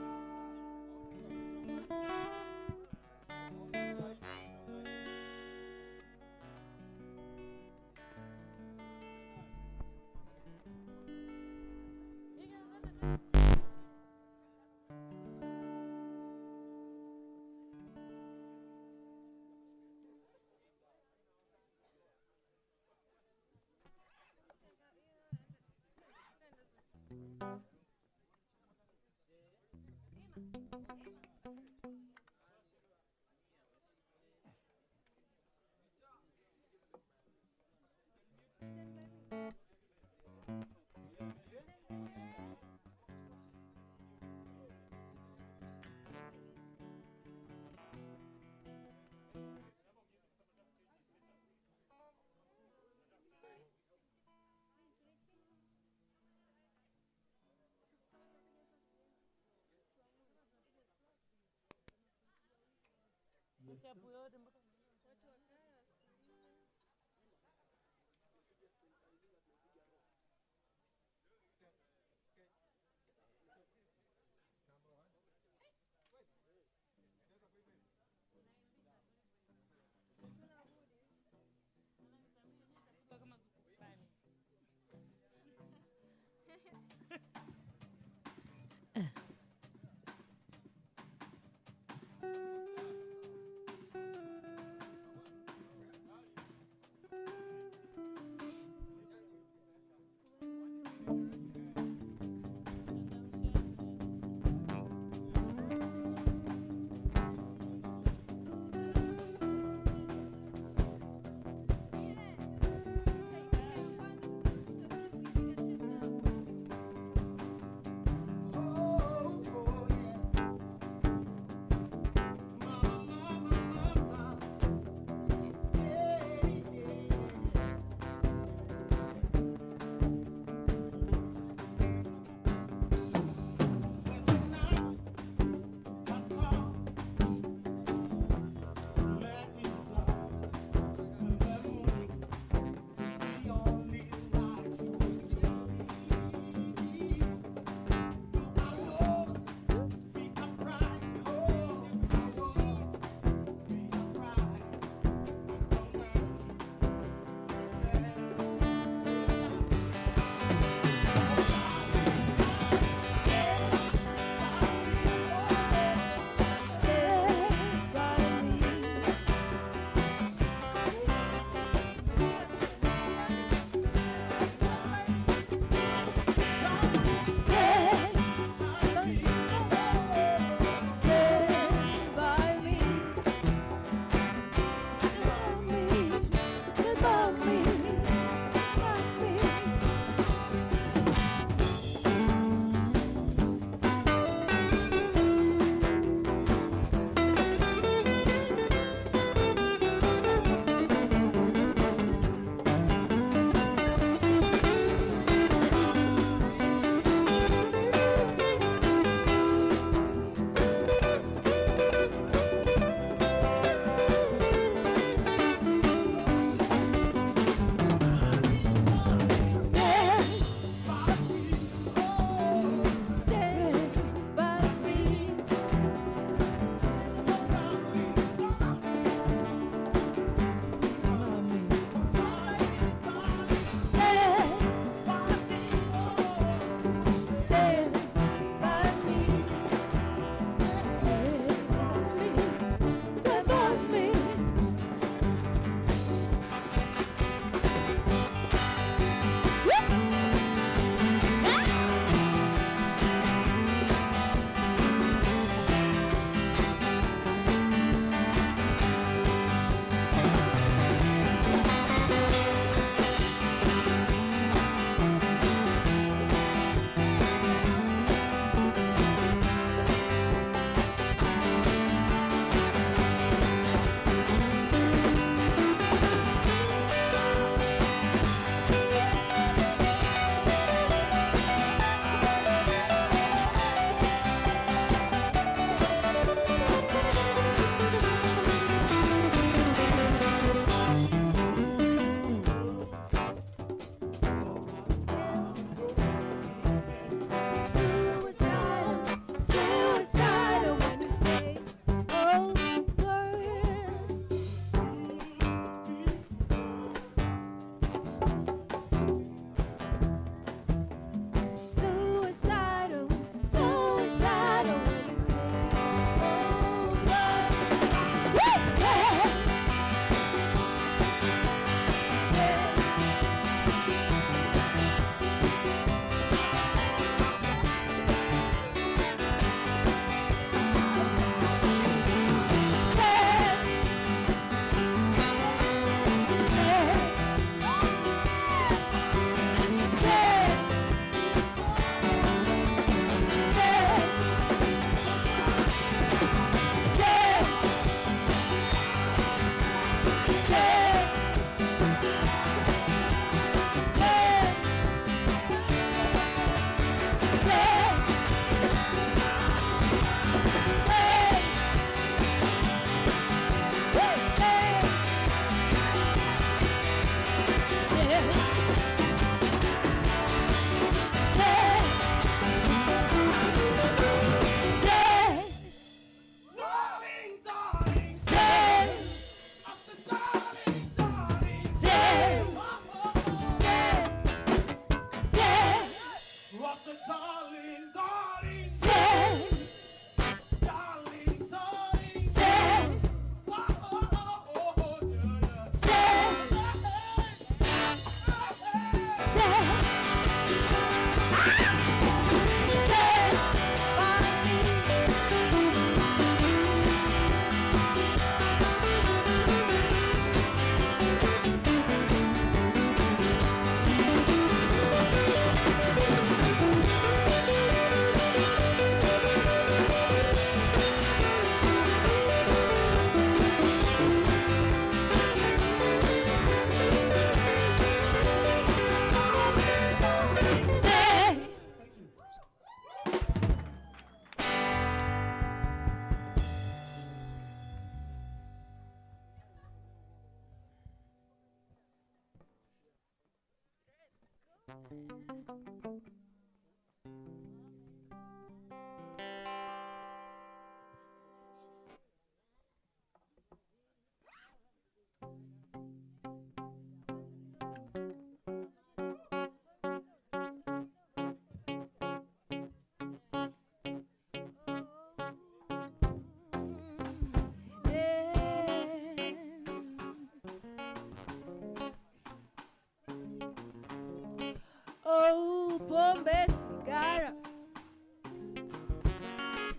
Oh, pombe sigara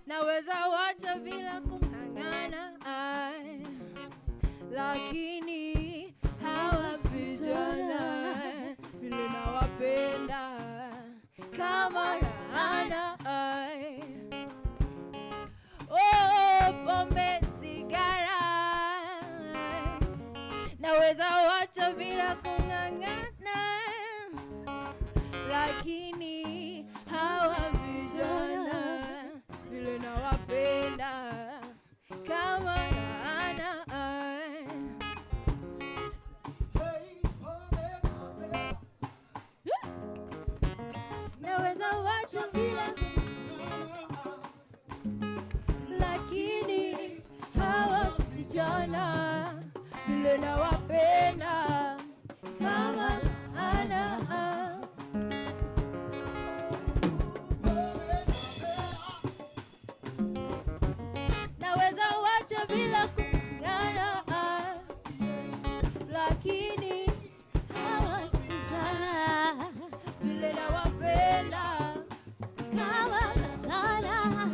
naweza wacha bila kung'ang'ana, ai, lakini hawa vijana vile nawapenda kama Rihanna, ai. Oh, pombe sigara naweza wacha bila kung'ang'ana, lakini hawa vijana vile nawapenda kama Rihanna, ai. Naweza wacha bila, lakini hawa vijana vile nawapenda kama Rihanna, ai. Naweza wacha bila kung'ang'ana, lakini hawa vijana vile nawapenda kama Rihanna.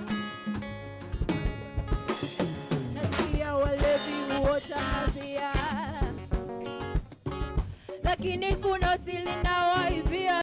Nasikia walevi wote hadhia, lakini kuna